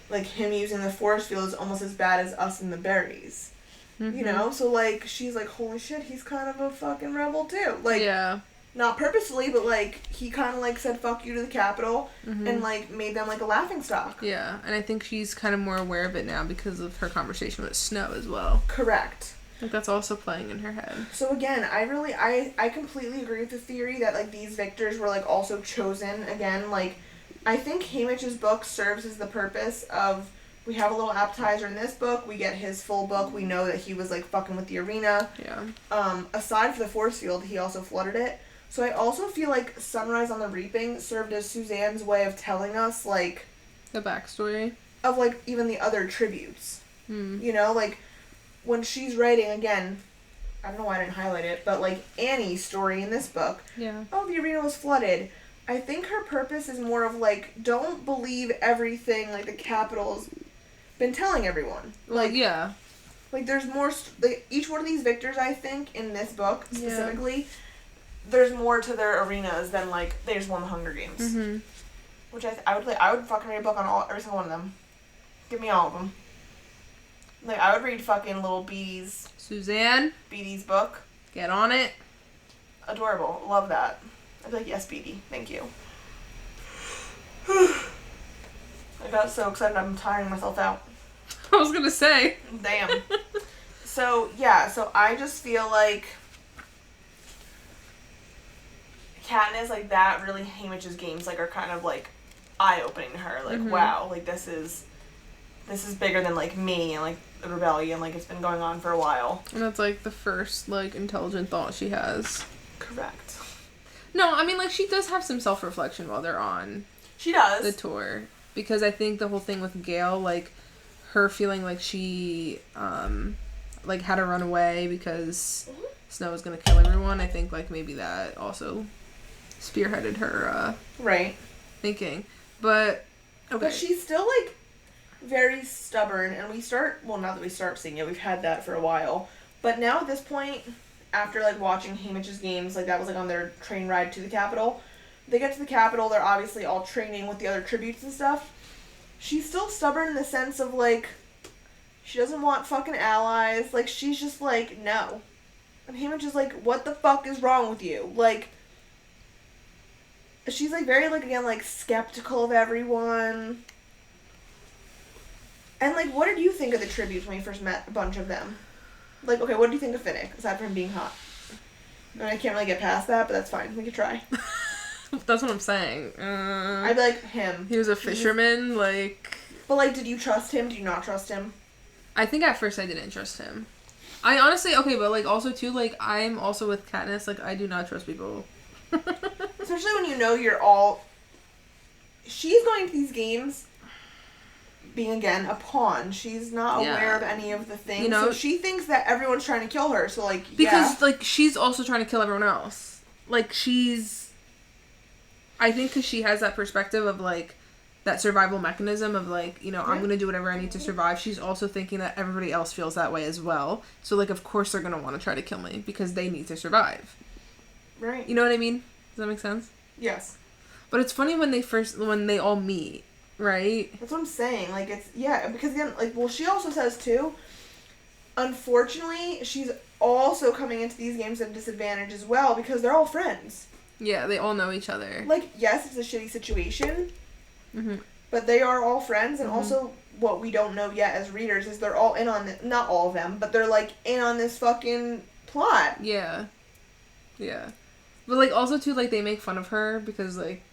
Speaker 1: Like, him using the force field is almost as bad as us in the berries.
Speaker 2: Mm-hmm.
Speaker 1: You know? So, like, she's like, holy shit, he's kind of a fucking rebel, too. Like,
Speaker 2: yeah.
Speaker 1: Not purposely, but, like, he kind of, like, said fuck you to the Capitol and, like, made them, like, a laughingstock.
Speaker 2: Yeah, and I think she's kind of more aware of it now because of her conversation with Snow as well.
Speaker 1: Correct.
Speaker 2: Like, that's also playing in her head.
Speaker 1: So, again, I completely agree with the theory that, like, these victors were, like, also chosen. Again, like, I think Haymitch's book serves as the purpose of, we have a little appetizer in this book, we get his full book, we know that he was, like, fucking with the arena.
Speaker 2: Yeah.
Speaker 1: Aside from the force field, he also flooded it. So I also feel like Sunrise on the Reaping served as Suzanne's way of telling us, like...
Speaker 2: The backstory?
Speaker 1: Of, like, even the other tributes. You know, like, when she's writing, again, I don't know why I didn't highlight it, but, like, Annie's story in this book.
Speaker 2: Yeah.
Speaker 1: Oh, the arena was flooded. I think her purpose is more of, like, don't believe everything, like, the Capitol's been telling everyone. Like,
Speaker 2: yeah.
Speaker 1: Like, there's more... like, each one of these victors, I think, in this book, specifically... There's more to their arenas than, like, they just won the Hunger Games.
Speaker 2: Mm-hmm.
Speaker 1: Which I would fucking read a book on every single one of them. Give me all of them. Like, I would read fucking little Beatty's book.
Speaker 2: Get on it.
Speaker 1: Adorable. Love that. I'd be like, yes, Beatty. Thank you. I got so excited I'm tiring myself out.
Speaker 2: I was gonna say.
Speaker 1: Damn. So, yeah. So, I just feel like... Katniss, like, that really Haymitch's games, like, are kind of, like, eye-opening to her. Like, wow, like, this is bigger than, like, me and, like, the rebellion. Like, it's been going on for a while.
Speaker 2: And that's, like, the first, like, intelligent thought she has.
Speaker 1: Correct.
Speaker 2: No, I mean, like, she does have some self-reflection while they're on...
Speaker 1: She does.
Speaker 2: The tour. Because I think the whole thing with Gale, like, her feeling like she, like, had to run away because Snow was gonna kill everyone, I think, like, maybe that also... spearheaded her
Speaker 1: right
Speaker 2: thinking, but okay.
Speaker 1: But she's still like very stubborn, and now that we start seeing it, we've had that for a while, but now at this point, after like watching Haymitch's games, like that was like on their train ride to the Capitol, they get to the Capitol, they're obviously all training with the other tributes and stuff. She's still stubborn in the sense of like she doesn't want fucking allies, like she's just like no, and Haymitch is like, what the fuck is wrong with you? Like, she's, like, very, like, again, like, skeptical of everyone. And, like, what did you think of the tributes when you first met a bunch of them? Like, okay, what did you think of Finnick, aside from him being hot? I mean, I can't really get past that, but that's fine. We could try.
Speaker 2: That's what I'm saying.
Speaker 1: I'd be like, him.
Speaker 2: He was a fisherman, like...
Speaker 1: But, like, did you trust him? Did you not trust him?
Speaker 2: I think at first I didn't trust him. I honestly... Okay, but, like, also, too, like, I'm also with Katniss. Like, I do not trust people.
Speaker 1: Especially when you know you're all... She's going to these games being, again, a pawn. She's not aware of any of the things. You know, so she thinks that everyone's trying to kill her, so, like,
Speaker 2: because, like, she's also trying to kill everyone else. Like, she's... I think because she has that perspective of, like, that survival mechanism of, like, you know, I'm
Speaker 1: Yeah.
Speaker 2: gonna do whatever I need to survive. She's also thinking that everybody else feels that way as well. So, like, of course they're gonna want to try to kill me because they need to survive.
Speaker 1: Right.
Speaker 2: You know what I mean? Does that make sense?
Speaker 1: Yes.
Speaker 2: But it's funny when they all meet, right?
Speaker 1: That's what I'm saying. Like, it's, yeah, because again, like, well, she also says, too, unfortunately, she's also coming into these games at a disadvantage as well because they're all friends.
Speaker 2: Yeah, they all know each other.
Speaker 1: Like, yes, it's a shitty situation,
Speaker 2: Mm-hmm.
Speaker 1: but they are all friends, and
Speaker 2: Mhm.
Speaker 1: also what we don't know yet as readers is they're all in on it. Not all of them, but they're, like, in on this fucking plot.
Speaker 2: Yeah. Yeah. But, like, also, too, like, they make fun of her because, like,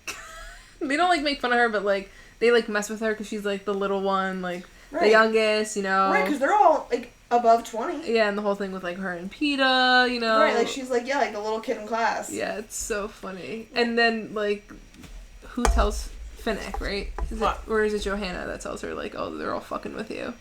Speaker 2: they don't, like, make fun of her, but, like, they, like, mess with her because she's, like, the little one, like,
Speaker 1: Right.
Speaker 2: the youngest, you know?
Speaker 1: Right, because they're all, like, above 20.
Speaker 2: Yeah, and the whole thing with, like, her and PETA, you know?
Speaker 1: Right, like, she's, like, yeah, like, the little kid in class.
Speaker 2: Yeah, it's so funny. And then, like, who tells Finnick, right?
Speaker 1: What?
Speaker 2: Or is it Johanna that tells her, like, oh, they're all fucking with you?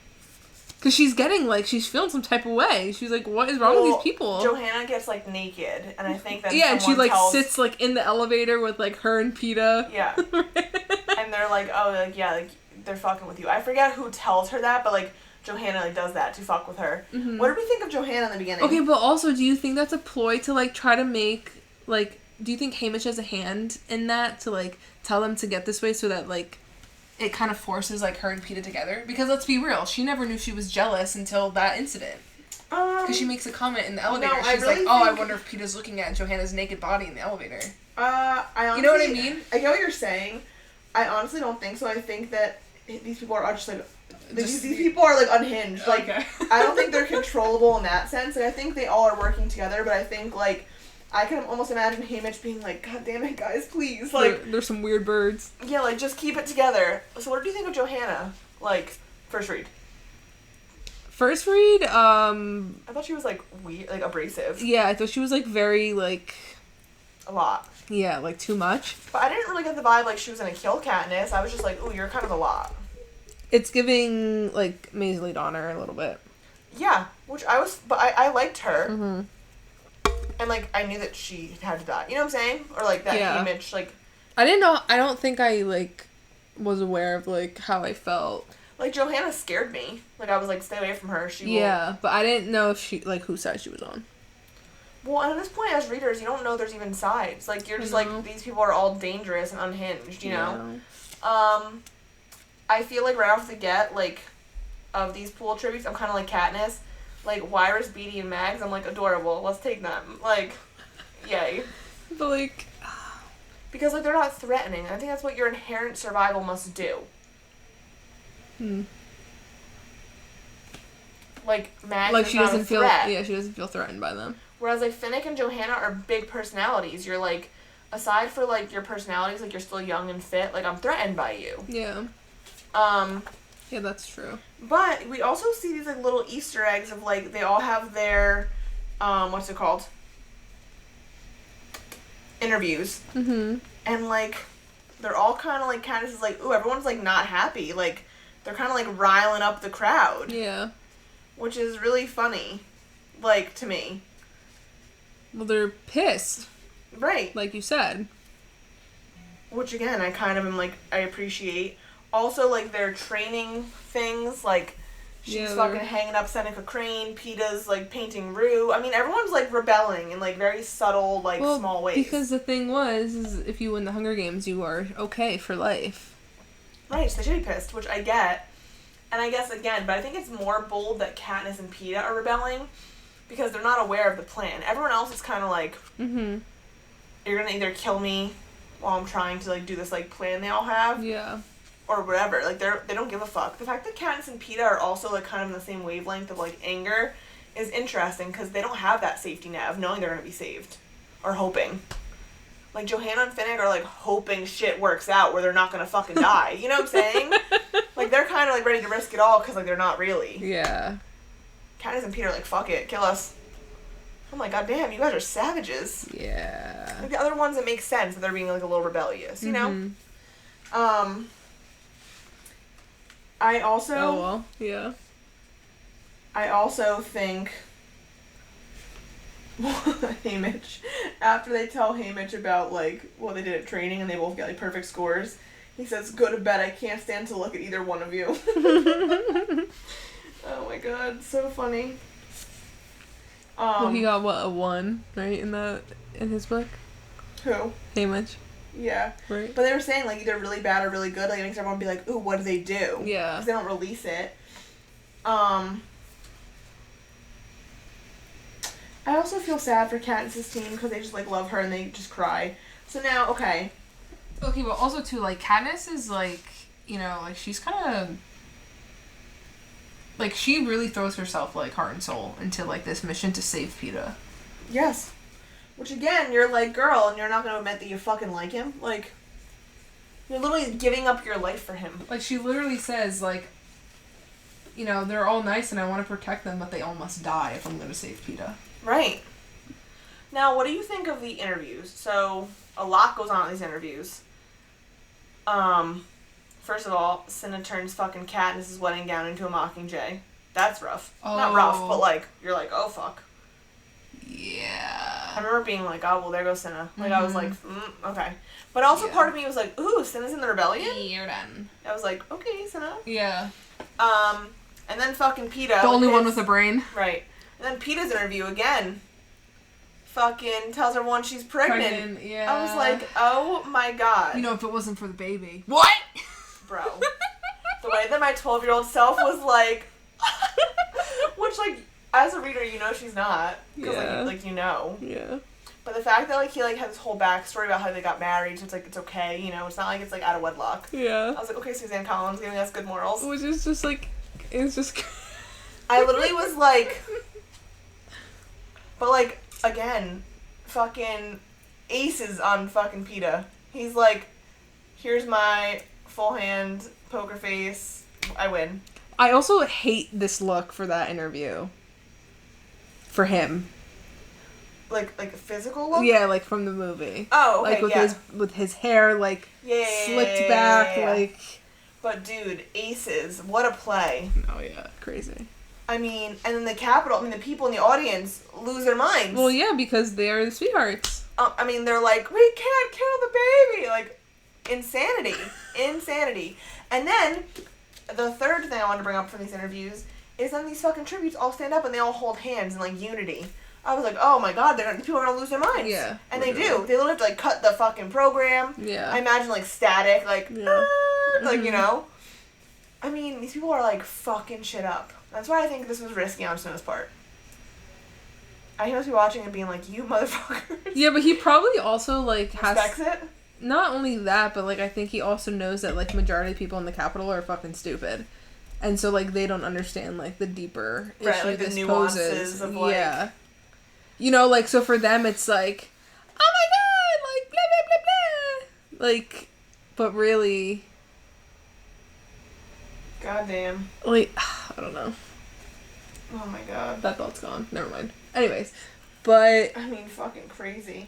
Speaker 2: Because she's getting, like, she's feeling some type of way. She's like, what is wrong with these people?
Speaker 1: Johanna gets, like, naked, and I think that
Speaker 2: yeah, and she, like,
Speaker 1: tells...
Speaker 2: sits, like, in the elevator with, like, her and PETA.
Speaker 1: Yeah. And they're like, oh, like, yeah, like, they're fucking with you. I forget who tells her that, but, like, Johanna, like, does that to fuck with her.
Speaker 2: Mm-hmm.
Speaker 1: What did we think of Johanna in the beginning?
Speaker 2: Okay, but also, do you think that's a ploy to, like, try to make, like, do you think Hamish has a hand in that to, like, tell them to get this way so that, like, it kind of forces, like, her and PETA together? Because let's be real, she never knew she was jealous until that incident. Because she makes a comment in the elevator.
Speaker 1: No,
Speaker 2: She's
Speaker 1: really
Speaker 2: like, oh, I
Speaker 1: think...
Speaker 2: wonder if PETA's looking at Johanna's naked body in the elevator.
Speaker 1: I honestly...
Speaker 2: You know what I mean?
Speaker 1: I get what you're saying. I honestly don't think so. I think that these people are just, like... These people are, like, unhinged. Like,
Speaker 2: okay.
Speaker 1: I don't think they're controllable in that sense. Like, I think they all are working together, but I think, like... I can almost imagine Hamish being like, God damn it, guys, please. Like,
Speaker 2: There's some weird birds.
Speaker 1: yeah, like, just keep it together. So what do you think of Johanna? Like, first read.
Speaker 2: First read,
Speaker 1: I thought she was, like, weird, like, abrasive.
Speaker 2: yeah, I thought she was, like, very, like...
Speaker 1: A lot.
Speaker 2: Yeah, like, too much.
Speaker 1: But I didn't really get the vibe, like, she was gonna kill Katniss. I was just like, ooh, you're kind of a lot.
Speaker 2: It's giving, like, Maisie Donner a little bit.
Speaker 1: Yeah, which I liked her.
Speaker 2: Mm-hmm.
Speaker 1: And, like, I knew that she had to die. You know what I'm saying? Or, like, that
Speaker 2: Yeah.
Speaker 1: image, like...
Speaker 2: I don't think I, like, was aware of, like, how I felt.
Speaker 1: Like, Johanna scared me. Like, I was like, stay away from her. She will...
Speaker 2: Yeah, but I didn't know if she, like, whose side she was on.
Speaker 1: Well, and at this point, as readers, you don't know there's even sides. Like, you're just like, these people are all dangerous and unhinged, you know? I feel like right off the get, like, of these pool tributes, I'm kind of like Katniss. Like, Wyrus, Beady, and Mags, I'm like, adorable. Let's take them. Like, yay.
Speaker 2: But, like...
Speaker 1: Because, like, they're not threatening. I think that's what your inherent survival must do. Like, Mags
Speaker 2: like,
Speaker 1: is
Speaker 2: she
Speaker 1: not
Speaker 2: doesn't
Speaker 1: a
Speaker 2: feel...
Speaker 1: threat.
Speaker 2: Yeah, she doesn't feel threatened by them.
Speaker 1: Whereas, like, Finnick and Johanna are big personalities. You're, like, aside for, like, your personalities, like, you're still young and fit. Like, I'm threatened by you.
Speaker 2: Yeah. Yeah, that's true.
Speaker 1: But we also see these, like, little Easter eggs of, like, they all have their, what's it called? Interviews.
Speaker 2: Mm-hmm.
Speaker 1: And, like, they're all kind of, like, Candace is like, ooh, everyone's, like, not happy. Like, they're kind of, like, riling up the crowd.
Speaker 2: Yeah.
Speaker 1: Which is really funny, like, to me.
Speaker 2: Well, they're pissed.
Speaker 1: Right.
Speaker 2: Like you said.
Speaker 1: Which, again, I kind of am, like, I appreciate. Also, like, their training things, like, she's fucking hanging up Seneca Crane, PETA's, like, painting Rue. I mean, everyone's, like, rebelling in, like, very subtle, like, small ways.
Speaker 2: Because the thing is if you win the Hunger Games, you are okay for life.
Speaker 1: Right, so they should be pissed, which I get. And I guess, again, but I think it's more bold that Katniss and PETA are rebelling because they're not aware of the plan. Everyone else is kind of like,
Speaker 2: Mm-hmm.
Speaker 1: you're gonna either kill me while I'm trying to, like, do this, like, plan they all have.
Speaker 2: Yeah.
Speaker 1: Or whatever. Like, they don't give a fuck. The fact that Katniss and PETA are also, like, kind of in the same wavelength of, like, anger is interesting because they don't have that safety net of knowing they're gonna be saved. Or hoping. Like, Johanna and Finnick are, like, hoping shit works out where they're not gonna fucking die. You know what I'm saying? Like, they're kind of, like, ready to risk it all because, like, they're not really.
Speaker 2: Yeah.
Speaker 1: Katniss and PETA are like, fuck it, kill us. I'm like, god damn, you guys are savages.
Speaker 2: Yeah.
Speaker 1: Like, the other ones, it makes sense that they're being, like, a little rebellious, you know? I also...
Speaker 2: Oh, well, yeah.
Speaker 1: I also think... Haymitch. After they tell Haymitch about, like, what they did at training and they both get, like, perfect scores, He says, "Go to bed. I can't stand to look at either one of you." Oh my god, so funny.
Speaker 2: Well, he got what, a 1, right, in his book?
Speaker 1: Who?
Speaker 2: Hamish.
Speaker 1: Yeah.
Speaker 2: Right.
Speaker 1: But they were saying, like, either really bad or really good. Like, it makes everyone be like, ooh, what do they do?
Speaker 2: Yeah.
Speaker 1: Because they don't release it. I also feel sad for Katniss's team because they just, like, love her and they just cry. So now, okay.
Speaker 2: Okay, but also, too, like, Katniss is, like, you know, like, she's kind of... Like, she really throws herself, like, heart and soul into, like, this mission to save Peeta.
Speaker 1: Yes. Which, again, you're, like, girl, and you're not going to admit that you fucking like him. Like, you're literally giving up your life for him.
Speaker 2: Like, she literally says, like, you know, they're all nice and I want to protect them, but they all must die if I'm going to save Peeta.
Speaker 1: Right. Now, what do you think of the interviews? So, a lot goes on in these interviews. First of all, Cinna turns fucking Katniss's wedding gown into a Mockingjay. That's rough.
Speaker 2: Oh.
Speaker 1: Not rough, but, like, you're like, oh, fuck.
Speaker 2: Yeah.
Speaker 1: I remember being like, oh, well, there goes Cinna. Like, I was like, okay. But also part of me was like, ooh, Cinna's in the rebellion?
Speaker 2: You're done.
Speaker 1: I was like, okay, Cinna.
Speaker 2: Yeah.
Speaker 1: And then fucking Peeta.
Speaker 2: The only one with a brain.
Speaker 1: Right. And then Peeta's interview again. Fucking tells everyone she's pregnant.
Speaker 2: Yeah.
Speaker 1: I was like, oh my god.
Speaker 2: You know, if it wasn't for the baby. What?
Speaker 1: Bro. The way that my 12-year-old self was like, which, like, as a reader, you know she's not. Because, like, you know.
Speaker 2: Yeah.
Speaker 1: But the fact that, like, he, like, had this whole backstory about how they got married, so it's, like, it's okay, you know? It's not like it's, like, out of wedlock.
Speaker 2: Yeah.
Speaker 1: I was like, okay, Suzanne Collins giving us good morals.
Speaker 2: Which is just, like, it's just...
Speaker 1: I literally was like... But, like, again, fucking aces on fucking Peeta. He's like, here's my full hand, poker face, I win.
Speaker 2: I also hate this look for that interview. For him.
Speaker 1: Like a physical look?
Speaker 2: Yeah, like from the movie.
Speaker 1: Oh, okay,
Speaker 2: like with his hair like slicked back, like.
Speaker 1: But dude, aces, what a play!
Speaker 2: Oh yeah, crazy.
Speaker 1: I mean, and then the people in the audience lose their minds.
Speaker 2: Well, yeah, because they are the sweethearts.
Speaker 1: I mean, they're like, we can't kill the baby, like insanity, insanity. And then the third thing I wanted to bring up from these interviews is then these fucking tributes all stand up and they all hold hands in like unity. I was like, oh my god, people are gonna lose their minds. Yeah. And they do. They literally have to like cut the fucking program. Yeah. I imagine like static, like, like, you know. I mean, these people are like fucking shit up. That's why I think this was risky on Snows' part. I must be watching and being like, you motherfuckers.
Speaker 2: Yeah, but he probably also like
Speaker 1: respects it.
Speaker 2: Not only that, but like I think he also knows that like majority of people in the Capitol are fucking stupid. And so like they don't understand like the deeper issue
Speaker 1: like,
Speaker 2: this
Speaker 1: the nuances
Speaker 2: poses.
Speaker 1: Of like, yeah.
Speaker 2: You know, like so for them it's like, oh my god, like blah blah blah blah. Like, but really,
Speaker 1: goddamn.
Speaker 2: Like, I don't know.
Speaker 1: Oh my god.
Speaker 2: That thought's gone. Never mind. Anyways, but
Speaker 1: I mean, fucking crazy.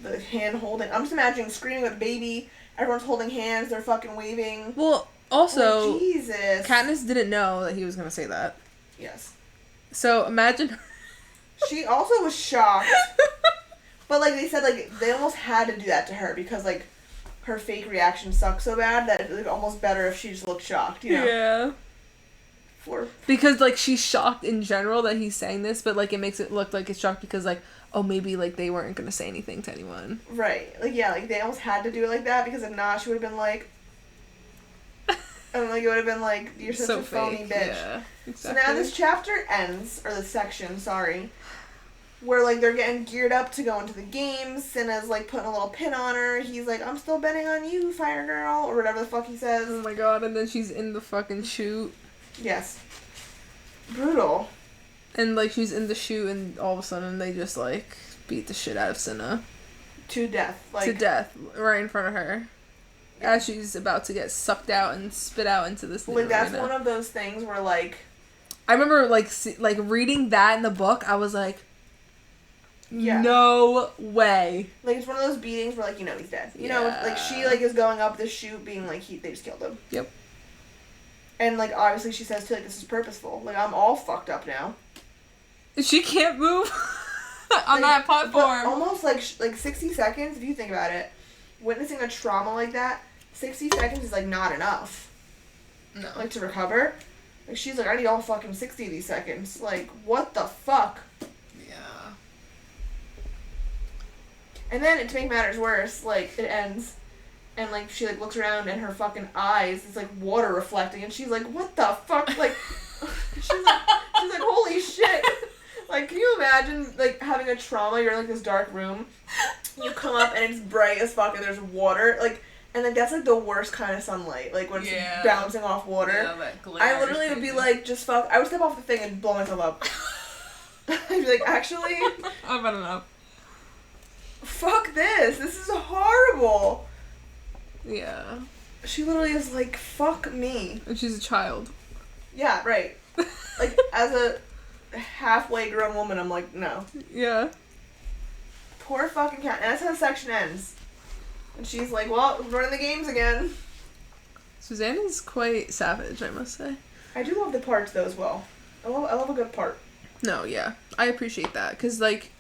Speaker 1: The hand holding. I'm just imagining screaming with baby. Everyone's holding hands. They're fucking waving.
Speaker 2: Well, also,
Speaker 1: like, Jesus.
Speaker 2: Katniss didn't know that he was gonna say that.
Speaker 1: Yes.
Speaker 2: So imagine.
Speaker 1: She also was shocked. But like they said, like they almost had to do that to her because like her fake reaction sucked so bad that it was almost better if she just looked shocked. You know?
Speaker 2: Yeah. Because like she's shocked in general that he's saying this, but like it makes it look like it's shocked because like, oh, maybe like they weren't gonna say anything to anyone.
Speaker 1: Right. Like yeah, like they almost had to do it like that because if not, she would have been like, and like it would have been like, you're such a phony bitch.
Speaker 2: Yeah, exactly.
Speaker 1: So now this chapter ends, or the section, sorry, where like they're getting geared up to go into the games. Cinna's like putting a little pin on her. He's like, I'm still betting on you, Fire Girl, or whatever the fuck he says.
Speaker 2: Oh my god! And then she's in the fucking chute.
Speaker 1: Yes. Brutal.
Speaker 2: And like she's in the chute, and all of a sudden they just like beat the shit out of Cinna.
Speaker 1: To death. Like
Speaker 2: to death, right in front of her. Yeah. As she's about to get sucked out and spit out into this.
Speaker 1: Like that's one of those things where like.
Speaker 2: I remember like reading that in the book. I was like. Yeah. No way.
Speaker 1: Like it's one of those beatings where like you know he's dead. You know, like she like is going up the chute, being like they just killed him.
Speaker 2: Yep.
Speaker 1: And, like, obviously she says, too, like, this is purposeful. Like, I'm all fucked up now.
Speaker 2: She can't move on that platform.
Speaker 1: Almost, like 60 seconds, if you think about it, witnessing a trauma like that, 60 seconds is, like, not enough.
Speaker 2: No.
Speaker 1: Like, to recover. Like, she's like, I need all fucking 60 of these seconds. Like, what the fuck?
Speaker 2: Yeah.
Speaker 1: And then, to make matters worse, like, it ends, and, like, she, like, looks around, and her fucking eyes is, like, water reflecting, and she's like, what the fuck? Like, she's like, holy shit. Like, can you imagine, like, having a trauma, you're in, like, this dark room, you come up, and it's bright as fuck, and there's water, like, and, like, that's, like, the worst kind of sunlight, like, when it's bouncing off water.
Speaker 2: Yeah, that glare.
Speaker 1: I literally would be like, just fuck, I would step off the thing and blow myself up. I'd be like, actually,
Speaker 2: I've had enough.
Speaker 1: Fuck this is horrible.
Speaker 2: Yeah.
Speaker 1: She literally is like, fuck me.
Speaker 2: And she's a child.
Speaker 1: Yeah, right. Like, as a halfway grown woman, I'm like, no.
Speaker 2: Yeah.
Speaker 1: Poor fucking cat. And that's how the section ends. And she's like, well, we're running the games again.
Speaker 2: Suzanne is quite savage, I must say.
Speaker 1: I do love the parts, though, as well. I love a good part.
Speaker 2: No, yeah. I appreciate that. Because, like,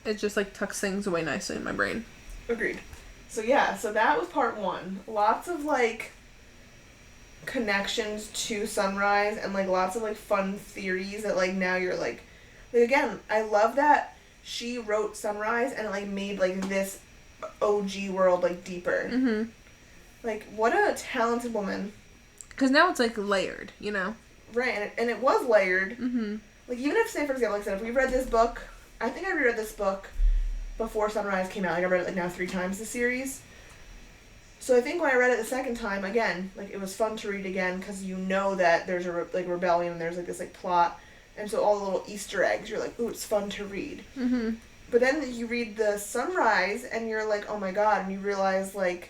Speaker 2: it just, like, tucks things away nicely in my brain.
Speaker 1: Agreed. So, yeah. So, that was part 1. Lots of, like, connections to Sunrise. And, like, lots of, like, fun theories that, like, now you're, like... Like, again, I love that she wrote Sunrise and, like, made, like, this OG world, like, deeper.
Speaker 2: Mm-hmm.
Speaker 1: Like, what a talented woman.
Speaker 2: Because now it's, like, layered, you know?
Speaker 1: Right, and it was layered.
Speaker 2: Mm-hmm.
Speaker 1: Like, even if, say, for example, like I said, if we read this book, I think I reread this book before Sunrise came out. Like, I read it, like, now 3 times the series. So I think when I read it the second time, again, like, it was fun to read again, because you know that there's a, like, rebellion, and there's, like, this, like, plot, and so all the little Easter eggs, you're like, ooh, it's fun to read.
Speaker 2: Mm-hmm.
Speaker 1: But then you read the Sunrise, and you're like, oh my god, and you realize, like,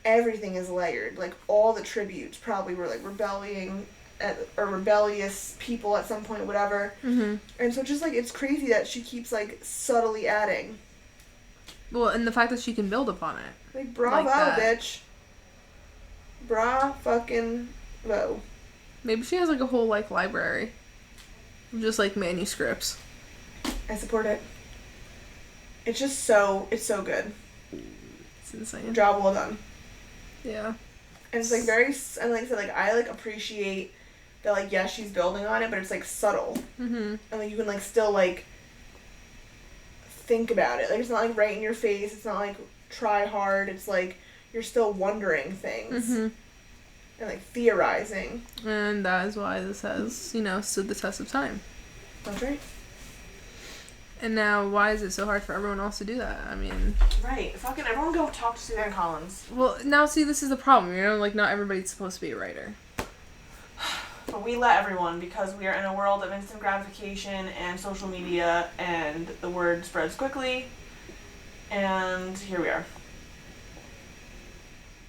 Speaker 1: everything is layered. Like, all the tributes probably were, like, or rebellious people at some point, whatever.
Speaker 2: Mm-hmm.
Speaker 1: And so just, like, it's crazy that she keeps, like, subtly adding.
Speaker 2: Well, and the fact that she can build upon it.
Speaker 1: Like, bravo,
Speaker 2: like
Speaker 1: bitch. Bra fucking vo.
Speaker 2: Maybe she has, like, a whole, like, library of just, like, manuscripts.
Speaker 1: I support it. It's just so good.
Speaker 2: It's insane.
Speaker 1: Job well done.
Speaker 2: Yeah.
Speaker 1: And it's, like, very, and like I said, like, I, like, appreciate that, like, yes, she's building on it, but it's, like, subtle.
Speaker 2: Mm-hmm.
Speaker 1: And, like, you can, like, still, like, think about it. Like, it's not, like, right in your face. It's not, like, try hard. It's, like, you're still wondering things.
Speaker 2: Mm-hmm.
Speaker 1: And, like, theorizing.
Speaker 2: And that is why this has, you know, stood the test of time.
Speaker 1: That's right.
Speaker 2: And now, why is it so hard for everyone else to do that? I mean...
Speaker 1: Right. Fucking everyone go talk to Suzanne Collins.
Speaker 2: Well, now, see, this is the problem, you know? Like, not everybody's supposed to be a writer.
Speaker 1: But we let everyone, because we are in a world of instant gratification and social media, and the word spreads quickly. And here we are.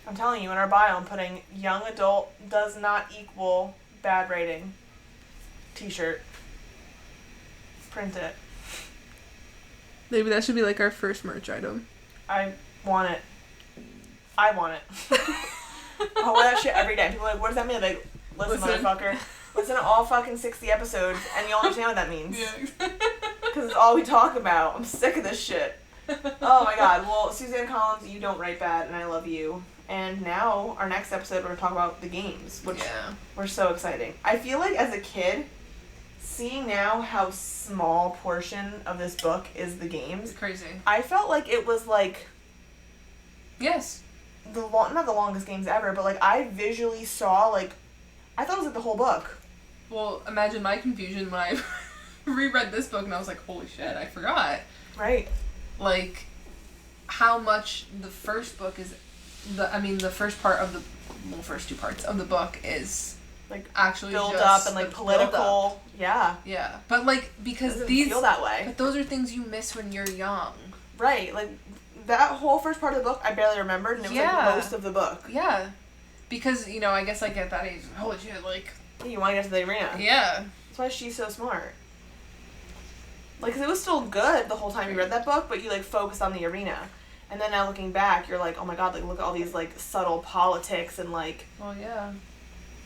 Speaker 1: I'm telling you, in our bio, I'm putting young adult does not equal bad rating. T-shirt. Print it.
Speaker 2: Maybe that should be, like, our first merch item.
Speaker 1: I want it. I want it. I'll wear that shit every day. People are like, what does that mean? Like, listen, motherfucker. Listen to all fucking 60 episodes, and you'll understand what that means.
Speaker 2: Yeah.
Speaker 1: Because it's all we talk about. I'm sick of this shit. Oh my god. Well, Suzanne Collins, you don't write bad, and I love you. And now, our next episode, we're going to talk about the games, which were so exciting. I feel like, as a kid, seeing now how small portion of this book is the games.
Speaker 2: It's crazy.
Speaker 1: I felt like it was, like...
Speaker 2: Yes.
Speaker 1: Not the longest games ever, but, like, I visually saw, like... I thought it was, like, the whole book.
Speaker 2: Well, imagine my confusion when I reread this book, and I was like, holy shit, I forgot.
Speaker 1: Right.
Speaker 2: Like, how much the first book is... the first part of the... Well, first 2 parts of the book is... Like, actually
Speaker 1: build
Speaker 2: just
Speaker 1: up and, like, political... Yeah.
Speaker 2: Yeah. But, like, because
Speaker 1: it doesn't
Speaker 2: these...
Speaker 1: feel that way.
Speaker 2: But those are things you miss when you're young.
Speaker 1: Right. Like, that whole first part of the book, I barely remembered, and it was, like, most of the book.
Speaker 2: Yeah. Because, you know, I guess, like, at that age, holy shit, like...
Speaker 1: You want to get to the arena.
Speaker 2: Yeah.
Speaker 1: That's why she's so smart. Like, 'cause it was still good the whole time you read that book, but you, like, focused on the arena. And then now looking back, you're like, oh my god, like, look at all these, like, subtle politics and, like...
Speaker 2: Well, yeah.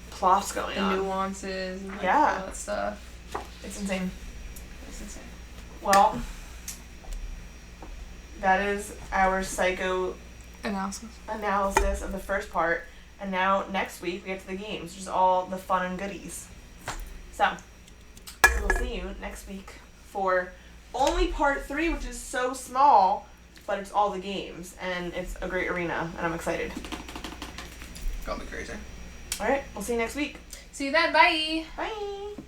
Speaker 1: Plots going on.
Speaker 2: And nuances and, like,
Speaker 1: all
Speaker 2: that stuff.
Speaker 1: It's insane.
Speaker 2: It's insane.
Speaker 1: Well, that is our Psycho analysis of the first part. And now next week we get to the games, which is all the fun and goodies. So we'll see you next week for only part 3, which is so small, but it's all the games and it's a great arena and I'm excited.
Speaker 2: Got me crazy.
Speaker 1: All right, we'll see you next week.
Speaker 2: See you then. Bye.
Speaker 1: Bye.